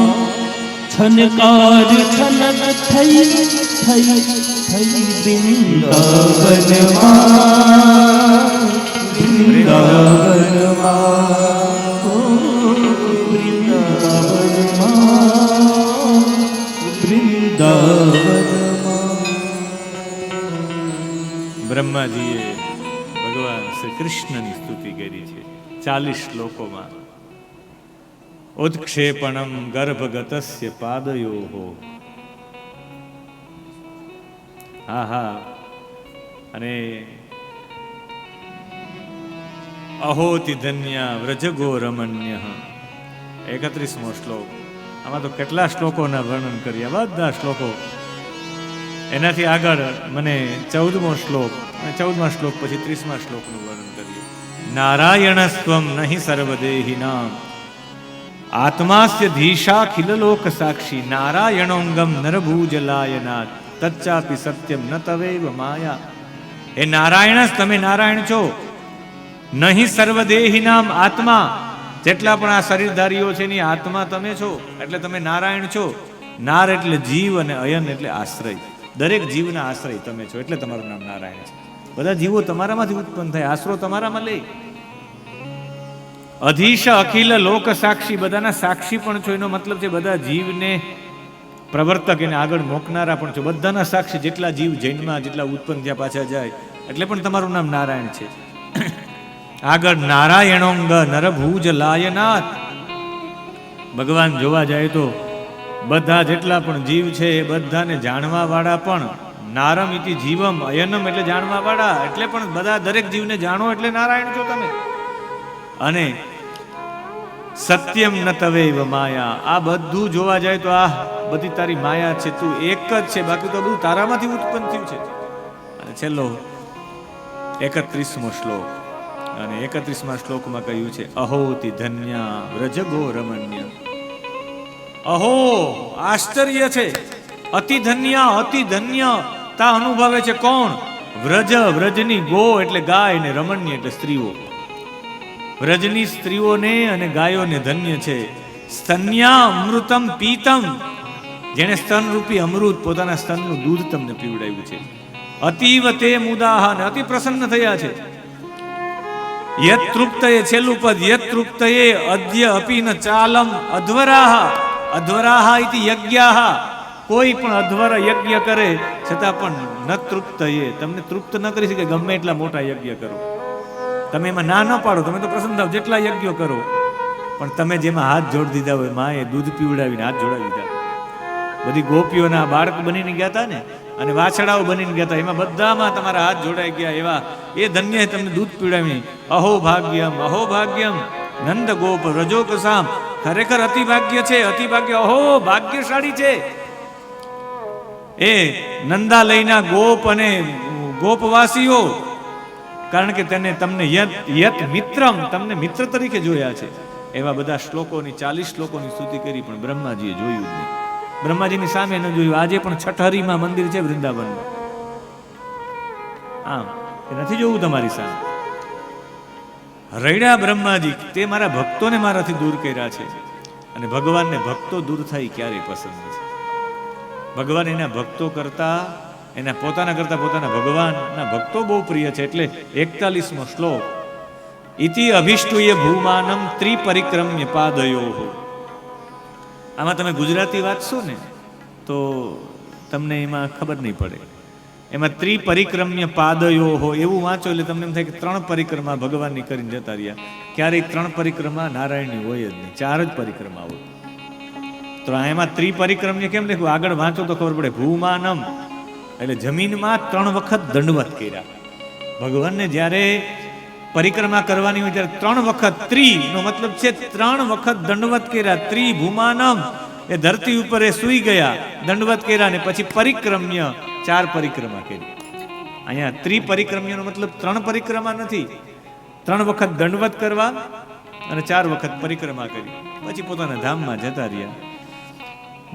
छनकार छनन थई थई थई वृंदावन माँ वृंदावन બ્રહ્માજીએ ભગવાન શ્રી કૃષ્ણની સ્તુતિ કરી છે 40 શ્લોકોમાં. ઉત્ક્ષેપણમ ગર્ભગતસ્ય પાદયોઃ. હા હા. અને અહોતિ ધન્યા વ્રજગો રમણ્ય 31મો શ્લોક. આમાં તો કેટલા શ્લોકોના વર્ણન કર્યા, બધા શ્લોકો. એનાથી આગળ મને 14મો શ્લોક અને 14મા શ્લોક પછી 30મા શ્લોકનું વર્ણન કર્યું. નારાયણસ્ત્વમ નહીં સર્વદેહિનામ આત્માસ્ય ધીશાખિલ લોક સાક્ષી નારાયણોંગમ નરભૂજલાયનાથ તચ્ચાપી સત્યમ ન તવૈવ માયા. એ નારાયણ, તમે નારાયણ છો. નહીં સર્વદેહિનામ આત્મા, જેટલા પણ આ શરીરધારીઓ છે એની આત્મા તમે છો, એટલે તમે નારાયણ છો. નાર એટલે જીવ અને અયન એટલે આશ્રય. દરેક જીવના આશ્રય તમે છો, એટલે તમારું નામ નારાયણ છે. બધા જીવો તમારામાંથી ઉત્પન્ન થાય, આશરો તમારામાં લે. અધીશ અખિલ લોક સાક્ષી, બધાના સાક્ષી પણ છો. એનો મતલબ છે બધા જીવને પ્રવર્તક એને આગળ મોકનારા પણ છો. બધાના સાક્ષી, જેટલા જીવ જન્મા જેટલા ઉત્પન્ન થયા પાછા જાય, એટલે પણ તમારું નામ નારાયણ છે. આગળ નારાયણોંગ નરભૂજ લાયનાથ. ભગવાન જોવા જાય તો બધા જેટલા પણ જીવ છે એ બધાને જાણવા વાળા પણ. નારમ ઇતિ જીવમ અયનમ એટલે જાણવા વાળા, એટલે પણ બધા દરેક જીવને જાણો એટલે નારાયણ છો તમે. અને સત્યમ ન તવૈવ માયા, આ બધું જોવા જાય તો આ બધી તારી માયા છે, તું એક જ છે, બાકી તો બધું તારામાંથી ઉત્પન્ન થયું છે. અને છેલ્લો 31મો શ્લોક. અને 31મા શ્લોકમાં કહ્યું છે અહોતિ ધન્યા વ્રજગો રમણ્ય. અહો, આશ્ચર્ય છે. અતિ ધન્ય, અતિ ધન્ય તા અનુભવે છે કોણ? વ્રજ, વ્રજની ગો એટલે ગાય, ને રમણ્ય એટલે સ્ત્રીઓ. વ્રજની સ્ત્રીઓને અને ગાયોને ધન્ય છે. સ્તન્યા અમૃતમ પીતમ, જેને સ્તનરૂપી અમૃત પોતાના સ્તનનું દૂધ તમને પીવડાવ્યું છે. અતીવ તે મુદાહ, ને અતિ પ્રસન્ન થયા છે. યત તૃપ્તયે, છેલ્લું પદ, યત તૃપ્તયે અદ્ય અપી ન ચાલમ અધ્વરાહ. અધ્વરાહ ઇતિ યજ્ઞાહ, કોઈ પણ અધ્વર યજ્ઞ કરે છતાં પણ ન તૃપ્તયે, તમને તૃપ્ત ન કરી શકે. ગમે એટલા મોટા યજ્ઞ કરો, તમે એમાં ના ન પાડો, તમે તો પ્રસન્ન થાવ, જેટલા યજ્ઞો કરો, પણ તમે જેમાં હાથ જોડી દીધા હોય, માએ દૂધ પીવડાવીને હાથ જોડાવી દીધા. બધી ગોપીઓના બાળક બનીને ગયા હતા ને, અને વાછડાઓ બનીને ગયા હતા, એમાં બધામાં તમારા હાથ જોડાઈ ગયા. એવા એ ધન્ય તમને દૂધ પીવડાવીને. અહો ભાગ્યમ, અહો ભાગ્યમ નંદ ગોપ રજો કસામ. ખરેખર અતિ ભાગ્ય છે, અતિ ભાગ્ય, અહો ભાગ્યશાળી છે એ નંદાલયના ગોપ અને ગોપવાસીઓ. કારણ કે તમને યત મિત્રમ, તમને મિત્ર તરીકે જોયા છે. એવા બધા શ્લોકોની 40 શ્લોકોની સ્તુતિ કરી, પણ બ્રહ્માજીએ જોયું જ નહીં. બ્રહ્માજીની સામે ન જોયું. આજે પણ છઠહરીમાં મંદિર છે વૃંદાવનમાં. આમ એ નથી જોવું તમારી સામે. રૈડા બ્રહ્માજી, તે મારા ભક્તોને મારાથી દૂર કર્યા છે. અને ભગવાનને ભક્તો દૂર થાય ક્યારે પસંદ છે? ભગવાન એના ભક્તો કરતા, એના પોતાના કરતા પોતાના ભગવાનના ભક્તો બહુ પ્રિય છે. એટલે 41મો શ્લોક, ઇતિ અભિષ્ટુય ભૂમાનમ ત્રિપરિક્રમ્ય પાદયો. આમાં તમે ગુજરાતી વાંચશો ને તો તમને એમાં ખબર નહીં પડે. એમાં ત્રિપરિક્રમ્ય પાદયો હો એવું વાંચો એટલે તમને એમ થાય કે 3 પરિક્રમા ભગવાનની કરીને જતા રહ્યા. ક્યારેય 3 પરિક્રમા નારાયણની હોય જ નહીં, 4 જ પરિક્રમા હોય. તો એમાં ત્રિપરિક્રમ્ય કેમ લખ્યું? આગળ વાંચો તો ખબર પડે. ભૂમાનમ એટલે જમીનમાં 3 વખત દંડવત કર્યા. ભગવાનને જ્યારે પરિક્રમા કરવાની હોય ત્યારે 3 વખત, ત્રિનો મતલબ છે 3 વખત દંડવત કર્યા. ભૂમાનમ એ ધરતી ઉપર એ સૂઈ ગયા, દંડવત કર્યા, ને પછી પરિક્રમ્ય 4 પરિક્રમા કરી. અહીંયા ત્રિપરિક્રમ્યનો મતલબ 3 પરિક્રમા નથી, 3 વખત દંડવત કરવા અને 4 વખત પરિક્રમા કરી. પછી પોતાના ધામમાં જતા રહ્યા.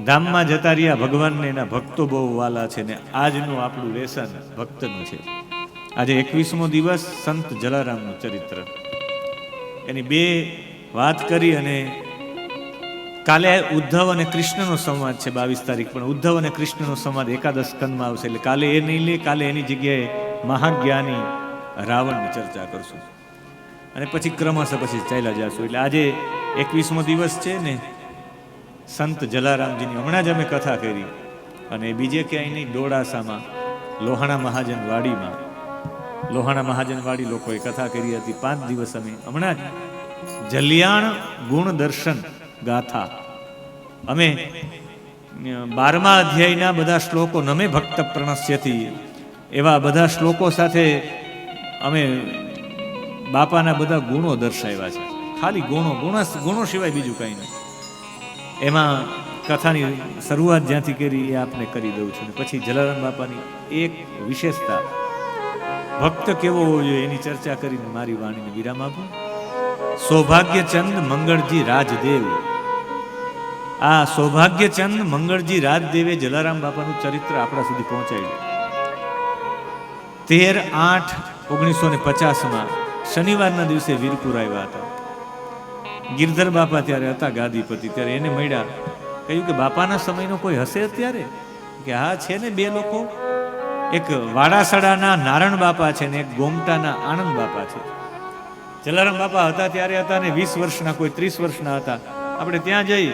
ધામમાં જતા રહ્યા. ભગવાનને એના ભક્તો બહુ વાલા છે ને આજનું આપણું લેસન ભક્તનું છે. આજે 21મો દિવસ સંત જલારામનું ચરિત્ર, એની 2 વાત કરી. અને કાલે ઉદ્ધવ અને કૃષ્ણનો સંવાદ છે 22 તારીખ, પણ ઉદ્ધવ અને કૃષ્ણનો સંવાદ એકાદશ સ્કંદમાં આવશે એટલે કાલે એ નહીં લે. કાલે એની જગ્યાએ મહાજ્ઞાની રાવણની ચર્ચા કરશું અને પછી ક્રમશઃ પછી ચાલ્યા જશું. એટલે આજે 21મો દિવસ છે ને સંત જલારામજીની હમણાં જ અમે કથા કરી. અને બીજે ક્યાંય નહીં, ડોળાસામાં લોહાણા મહાજન વાડીમાં, લોહાણા મહાજન વાડી લોકોએ કથા કરી હતી. 5 દિવસ અમે હમણાં જ જલ્યાણ ગુણ દર્શન ગાથા, અમે 12મા અધ્યાયના બધા શ્લોકો, નમે ભક્ત પ્રણસ્યથી, એવા બધા શ્લોકો સાથે અમે બાપાના બધા ગુણો દર્શાવ્યા છે. ખાલી ગુણો સિવાય બીજું કંઈ નહીં. એમાં કથાની શરૂઆત જ્યાંથી કરી એ આપને કરી દઉં છું. પછી જલારામ બાપાની એક વિશેષતા, ભક્ત કેવો હોવો જોઈએ એની ચર્ચા કરીને મારી વાણીને વિરામ આપું. સૌભાગ્યચંદ મંગળજી રાજદેવ, આ સૌભાગ્યચંદ મંગળજી રાજદેવે જલારામ બાપાનું ચરિત્ર આપણા સુધી પહોંચાડ્યું. 13/8/1950 શનિવારના દિવસે વીરપુર આવ્યા હતા. ગિરધર બાપા ત્યારે હતા ગાદીપતિ. ત્યારે એને મળ્યા, કહ્યું કે બાપાના સમયનો કોઈ હશે અત્યારે? કે હા છે ને, 2 લોકો, એક વાડાસડાના નારણ બાપા છે ને એક ગોમટાના આનંદ બાપા છે. જલારામ બાપા હતા ત્યારે હતા ને 20 વર્ષના, કોઈ 30 વર્ષના હતા. આપણે ત્યાં જઈ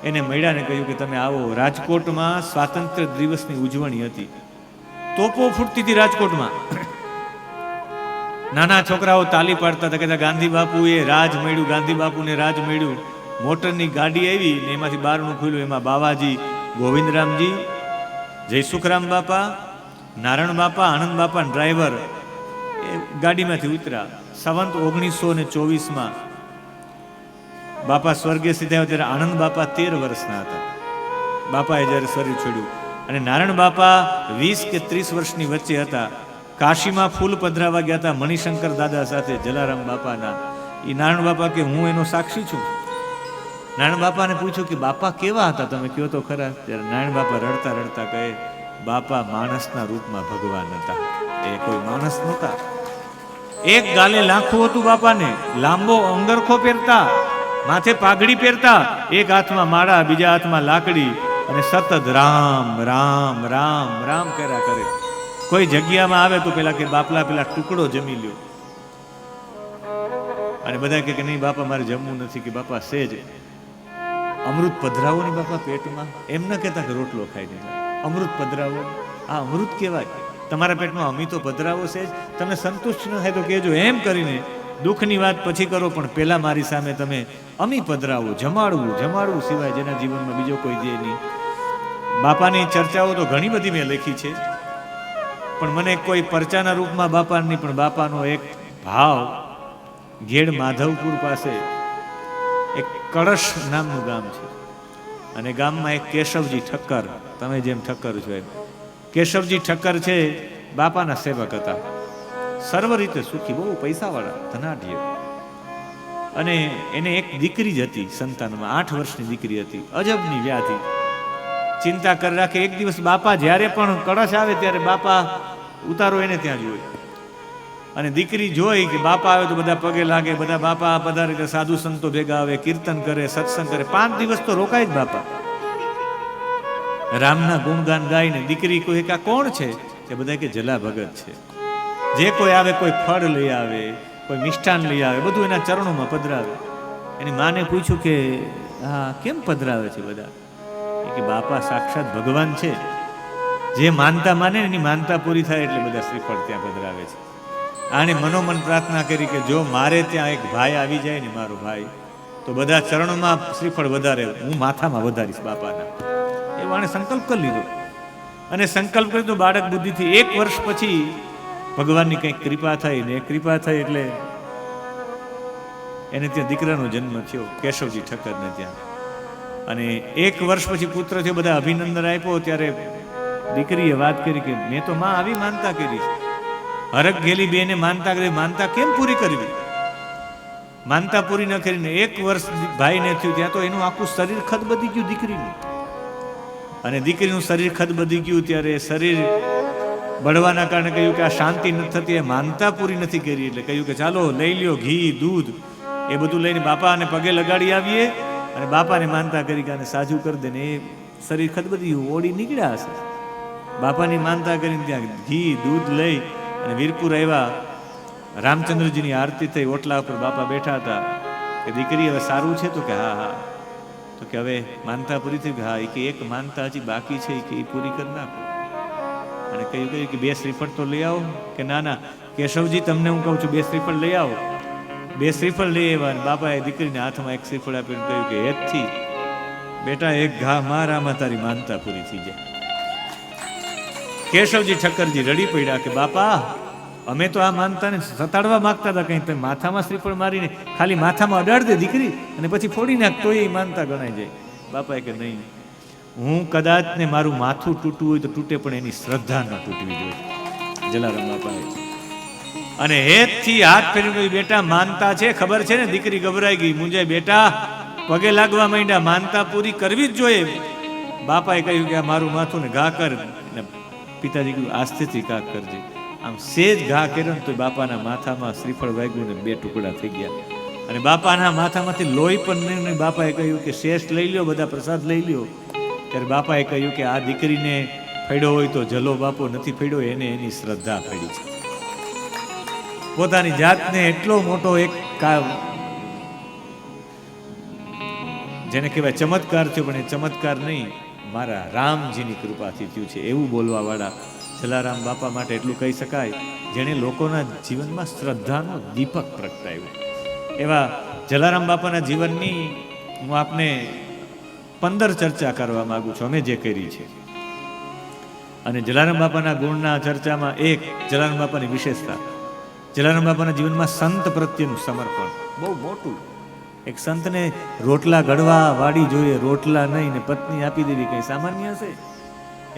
એને મળ્યા ને કહ્યું કે તમે આવો. રાજકોટમાં સ્વાતંત્ર્ય દિવસની ઉજવણી હતી, તોપો ફૂટતી હતી રાજકોટમાં. નાના છોકરાઓ તાલી પાડતા હતા, કહેતા ગાંધી બાપુએ રાજ મળ્યું, ગાંધી બાપુને રાજ મળ્યું. મોટરની ગાડી આવી ને એમાંથી બારણું ખુલ્યું. એમાં બાવાજી, ગોવિંદરામજી, જયસુખરામ બાપા, નારણ બાપા, આનંદ બાપા ડ્રાઈવર એ ગાડીમાંથી ઉતર્યા. સંવંત 1924માં બાપા સ્વર્ગે સીધા ત્યારે આનંદ બાપા 13 વર્ષના હતા. બાપાએ જ્યારે શરીર છોડ્યું. અને નારણ બાપા 20 કે 30 વર્ષની વચ્ચે હતા. કાશીમાં ફૂલ પધરાવા ગયા હતા મણિશંકર દાદા સાથે જલારામ બાપાના. એ નારણ બાપા કે હું એનો સાક્ષી છું. નારાયણ બાપાને પૂછ્યું કે બાપા કેવા હતા, તમે કહો તો ખરા. ત્યારે નારાયણ બાપા રડતા રડતા કહે, બાપા માણસના રૂપમાં ભગવાન હતા, એ કોઈ માણસ નહોતા. એક ગાલે લાખું હતું બાપાને, લાંબો અંગરખો પહેરતા, માથે પાઘડી પહેરતા, એક હાથમાં માળા, બીજા હાથમાં લાકડી, અને સતત રામ રામ રામ રામ કર્યા કરે. કોઈ જગ્યામાં આવે તો પેલા કે બાપલા પેલા ટુકડો જમી લ્યો. અને બધા કે નહીં બાપા મારે જમવું નથી. કે બાપા સેજ અમૃત પધરાવો ને બાપા પેટમાં. એમ ન કહેતા કે રોટલો ખાઈને અમૃત પધરાવો. આ અમૃત કહેવાય. તમારા પેટમાં અમી તો પધરાવો છે. તમને સંતુષ્ટ ન થાય તો કહેજો. એમ કરીને દુઃખની વાત પછી કરો, પણ પેલા મારી સામે તમે અમી પધરાવો. જમાડવું જમાડવું સિવાય જેના જીવનમાં બીજો કોઈ દે નહીં. બાપાની ચર્ચાઓ તો ઘણી બધી મેં લખી છે, પણ મને કોઈ પરચાના રૂપમાં બાપા નહીં, પણ બાપાનો એક ભાવ. ઘેડ માધવપુર પાસે એક કળશ નામનું ગામ છે, અને ગામમાં એક કેશવજી ઠક્કર, તમે જેમ ઠક્કર છો એમ કેશવજી ઠક્કર છે, બાપાના સેવક હતા. સર્વ રીતે સુખી, બહુ પૈસાવાળા, ધનાઢ્ય. અને એને એક દીકરી જ હતી સંતાનમાં, 8 વર્ષની દીકરી હતી. અજબની વ્યાધિ, ચિંતા કરી રાખે. એક દિવસ બાપા જ્યારે પણ કળશ આવે ત્યારે બાપા ઉતારો એને ત્યાં જ હોય. અને દીકરી જોઈ કે બાપા આવે તો બધા પગે લાગે, બધા બાપા પધારે એટલે સાધુ સંતો ભેગા આવે, કીર્તન કરે, સત્સંગ કરે. 5 દિવસ તો રોકાય જ બાપા. રામના ગુણગાન ગાઈને દીકરી કોઈ કે આ કોણ છે? તે બધા કે જલા ભગત છે. જે કોઈ આવે, કોઈ ફળ લઈ આવે, કોઈ મિષ્ટાન લઈ આવે, બધું એના ચરણોમાં પધરાવે. એની માને પૂછ્યું કે હા કેમ પધરાવે છે બધા? કે બાપા સાક્ષાત ભગવાન છે, જે માનતા માને એની માનતા પૂરી થાય એટલે બધા શ્રીફળ ત્યાં પધરાવે છે. આને મનોમન પ્રાર્થના કરી કે જો મારે ત્યાં એક ભાઈ આવી જાય ને, મારો ભાઈ, તો બધા ચરણોમાં શ્રીફળ વધારે, હું માથામાં વધારીશ બાપાના. એવો આણે સંકલ્પ કરી લીધો. અને સંકલ્પ કર્યો તો બાળક બુદ્ધિથી 1 વર્ષ પછી ભગવાનની કંઈક કૃપા થઈ, ને કૃપા થઈ એટલે એને ત્યાં દીકરાનો જન્મ થયો, કેશવજી ઠક્કરને ત્યાં. અને 1 વર્ષ પછી પુત્ર થયો, બધા અભિનંદન આપ્યો. ત્યારે દીકરીએ વાત કરી કે મેં તો માં આવી માનતા કરી. હરક ગેલી બેને માનતા કરી, માનતા કેમ પૂરી કરવી? માનતા પૂરી ન કરીને 1 વર્ષ ભાઈને થયું, ત્યાં તો એનું આખું શરીર ખદબદી ગયું દીકરીનું. અને દીકરીનું શરીર ખદબદી ગયું ત્યારે શરીર બળવાના કારણે કહ્યું કે આ શાંતિ નથી થતી, એ માનતા પૂરી નથી કરી. એટલે કહ્યું કે ચાલો લઈ લ્યો ઘી, દૂધ, એ બધું લઈને બાપાને પગે લગાડી આવીએ. અને બાપાને માનતા કરી કે આને સાજું કરી દે. ને એ શરીર ખદબદી ઓડી નીકળ્યા હશે. બાપાની માનતા કરીને ત્યાં ઘી દૂધ લઈ અને વીરપુર આવ્યા. રામચંદ્રજીની આરતી થઈ, ઓટલા ઉપર બાપા બેઠા હતા. કે દીકરી હવે સારું છે? તો કે હા હા. તો કે હવે માનતા પૂરી થઈ? હા. એ કે એક માનતા હજી બાકી છે, કે એ પૂરી કરી નાખો. અને કહ્યું કે 2 શ્રીફળ તો લઈ આવો. કે ના ના કેશવજી, તમને હું કહું છું 2 શ્રીફળ લઈ આવો. 2 શ્રીફળ લઈ આવ્યા. અને બાપાએ દીકરીના હાથમાં 1 શ્રીફળ આપ્યું, કહ્યું કે હેતથી બેટા એક ઘા મારામાં તારી માનતા પૂરી થઈ જાય. કેશવજી ઠક્કરજી રડી પડ્યા કે બાપા, અમે તો આ માનતાને સતાડવા માંગતા હતા, કંઈ તમે માથામાં શ્રીફળ મારીને ખાલી માથામાં અડાડ દે દીકરી અને પછી ફોડી નાખ તો એ માનતા ગણાય જાય. બાપાએ કે નહીં, હું કદાચ ને મારું માથું તૂટવું હોય તો તૂટે, પણ એની શ્રદ્ધા ન તૂટવી જોઈએ. જલારામ બાપાએ અને હેતથી હાથ ફેરી કહ્યું બેટા માનતા છે, ખબર છે ને? દીકરી ગભરાઈ ગઈ, મુંજાઈ. બેટા પગે લાગવા માંડ્યા, માનતા પૂરી કરવી જ જોઈએ. બાપાએ કહ્યું કે આ મારું માથું ને ઘા કર. પિતાજી કહ્યું આસ્તેથી ઘા કરજે. આમ સેજ ઘા કર્યો ને તો બાપાના માથામાં શ્રીફળ વાગ્યું ને 2 ટુકડા થઈ ગયા. અને બાપાના માથામાંથી લોહી પણ નહીં. બાપાએ કહ્યું કે શેષ લઈ લ્યો, બધા પ્રસાદ લઈ લ્યો. ત્યારે બાપાએ કહ્યું કે આ દીકરીને ફેડ્યો હોય તો જલો બાપો નથી ફેડ્યો, એને એની શ્રદ્ધા ફેડી છે. પોતાની જાતને એટલો મોટો એક જેને કહેવાય ચમત્કાર થયો, પણ એ ચમત્કાર નહીં, મારા રામજીની કૃપાથી થયું છે એવું બોલવા વાળા જલારામ બાપા માટે એટલું કહી શકાય, જેણે લોકોના જીવનમાં શ્રદ્ધાનો દીપક પ્રગટાવ્યો. એવા જલારામ બાપાના જીવનની હું આપને 15 ચર્ચા કરવા માંગુ છું, અમે જે કરી છે. અને જલારામ બાપાના ગુણના ચર્ચામાં એક જલારામ બાપાની વિશેષતા, જલારામ બાપાના જીવનમાં સંત પ્રત્યેનું સમર્પણ બહુ મોટું. એક સંતને રોટલા ઘડવા વાડી જોઈએ, રોટલા નહીં ને પત્ની આપી દેવી કઈ સામાન્ય હશે?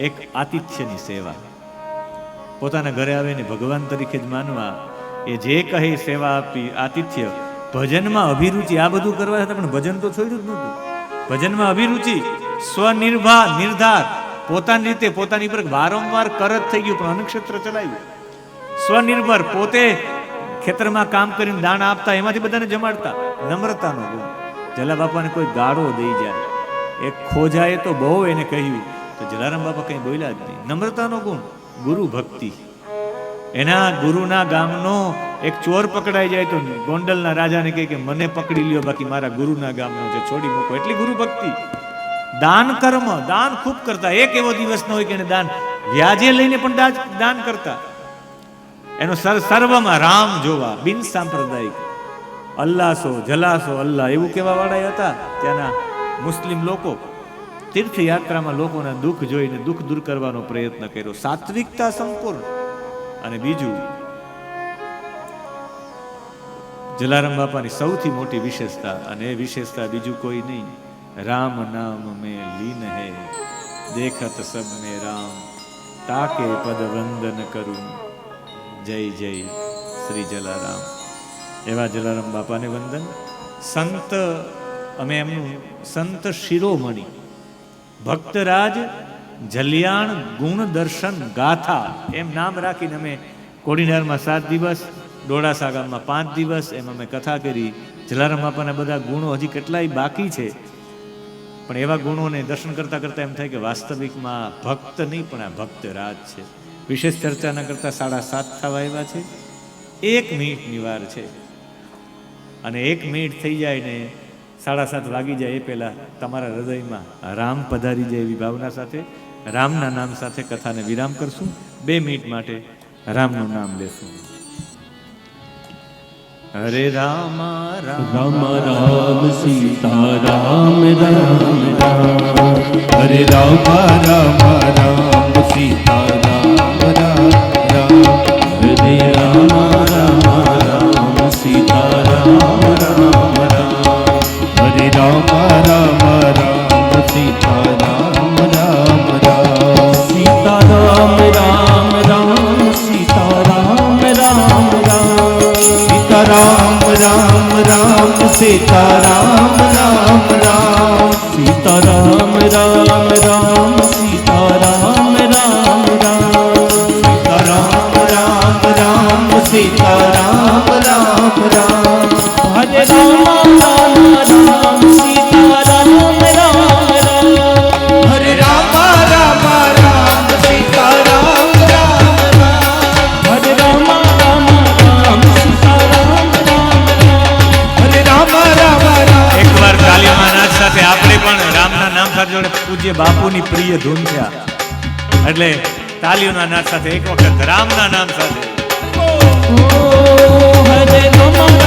એક આતિથ્યની સેવા, પોતાના ઘરે આવે ને ભગવાન તરીકે જ માનવા, એ જે કહે સેવા આપી, આતિથ્ય. ભજનમાં અભિરુચિ, આ બધું કરવા છતાં પણ ભજન તો છોડ્યું જ નહોતું. ભજનમાં અભિરુચિ, નિર્ધાર, પોતાની રીતે પોતાની પર વારંવાર કરત થઈ ગયું, પણ અનક્ષેત્ર ચલાવ્યું. સ્વનિર્ભર, પોતે ખેતરમાં કામ કરીને દાણ આપતા, એમાંથી બધાને જમાડતા. નમ્રતાનો ગુણ. જલા બાપાને કોઈ ગાળો દઈ જાય, એક ખોજાએ તો બહુ એને કહ્યું, તો જલારામ બાપા કઈ બોલ્યા જ નહીં. નમ્રતાનો ગુણ. ગુરુ ભક્તિ. એના ગુરુના ગામનો એક ચોર પકડાઈ જાય તો ગોંડલના રાજાને કહે કે મને પકડી લ્યો, બાકી મારા ગુરુના ગામનો છે છોડી મૂકો. એટલી ગુરુ ભક્તિ. દાન કર્મ, દાન ખૂબ કરતા. એક એવો દિવસ ન હોય કે એને દાન વ્યાજે લઈને પણ દાન કરતા. એનો સર્વમાં રામ જોવા, બિન સાંપ્રદાયિક. અલ્લાસો જલાસો અલ્લાહ એવું કહેવા વાળા હતા ત્યાંના મુસ્લિમ લોકો. તીર્થયાત્રામાં લોકોના દુઃખ જોઈને દુઃખ દૂર કરવાનો પ્રયત્ન કર્યો. સાત્વિકતા સંપૂર્ણ. અને બીજું, જલારામ બાપાની સૌથી મોટી વિશેષતા, અને એ વિશેષતા બીજું કોઈ નહીં, રામ નામ મેં લીન હૈ, દેખત સબ મેં રામ, તાકે પદ વંદન કરું, જય જય શ્રી જલારામ. એવા જલારામ બાપાને વંદન. સંત, અમે એમનું સંત શિરોમણી ભક્તરાજ જલ્યાણ ગુણ દર્શન ગાથા એમ નામ રાખીને અમે કોડીનારમાં 7 દિવસ ડોળાસા ગામમાં 5 દિવસ એમાં મેં કથા કરી. જલારામ બાપાના બધા ગુણો હજી કેટલાય બાકી છે, પણ એવા ગુણોને દર્શન કરતા કરતા એમ થાય કે વાસ્તવિકમાં ભક્ત નહીં પણ આ ભક્ત રાજ છે. વિશેષ ચર્ચા ન કરતા 7:30 થવા આવ્યા છે. 1 મિનિટની વાર છે, અને 1 મિનિટ થઈ જાય ને 7:30 વાગી જાય એ પહેલા તમારા હૃદયમાં રામ પધારી જાય એવી ભાવના સાથે રામના નામ સાથે કથાને વિરામ કરશું. 2 મિનિટ માટે રામનું નામ લેશું. હરે રામ રામ રામ રામ સીતા રામ રામ રામ હરે રામ રામ રામ સીતા રામ રામ રામ હરે રામ રામ રામ સીતા રામ રામ રામ હરે રામ રામ રામ સીતા રામ રામ રામ સીતા રામ રામ રામ સીતા રામ રામ રામ સીતા રામ રામ રામ સીતા રામ રામ રામ સીતા રામ રામ રામ સીતા રામ રામ રામ સીતા રામ રામ રામ સીતા રામ રામ રામ હરે રામ રામ રામ સીતા રામ રામ રામ હરે રામ રામ રામ સીતા રામ રામ રામ હરે રામ રામ રામ સીતા રામ રામ હરે રામ રામ રામ એકવાર કાલીમા નાથ સાથે આપણે પણ રામના નામ સાથે જોડે પૂજ્ય બાપુની પ્રિય ધૂન થયા, એટલે તાલીઓના નાદ સાથે એક વખત રામના નામ સાથે હરે રામ